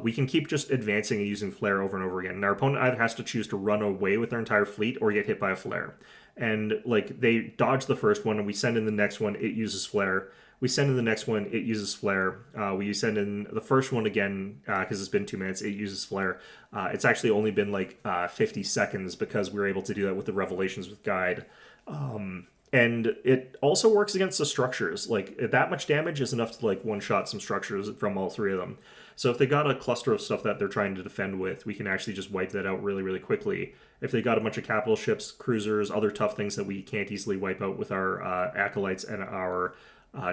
We can keep just advancing and using Flare over and over again. And our opponent either has to choose to run away with their entire fleet or get hit by a Flare. And like they dodge the first one, and we send in the next one, it uses Flare. We send in the next one, it uses Flare. We send in the first one again, because it's been 2 minutes, it uses Flare. It's actually only been like 50 seconds, because we were able to do that with the Revelations with Guide. And it also works against the structures. Like, that much damage is enough to like one-shot some structures from all 3 of them. So if they got a cluster of stuff that they're trying to defend with, we can actually just wipe that out really, really quickly. If they got a bunch of capital ships, cruisers, other tough things that we can't easily wipe out with our Acolytes and our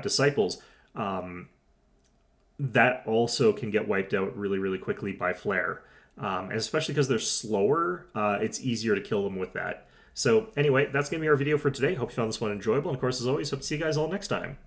Disciples, that also can get wiped out really, really quickly by Flare. And especially because they're slower, it's easier to kill them with that. So anyway, that's going to be our video for today. Hope you found this one enjoyable. And of course, as always, hope to see you guys all next time.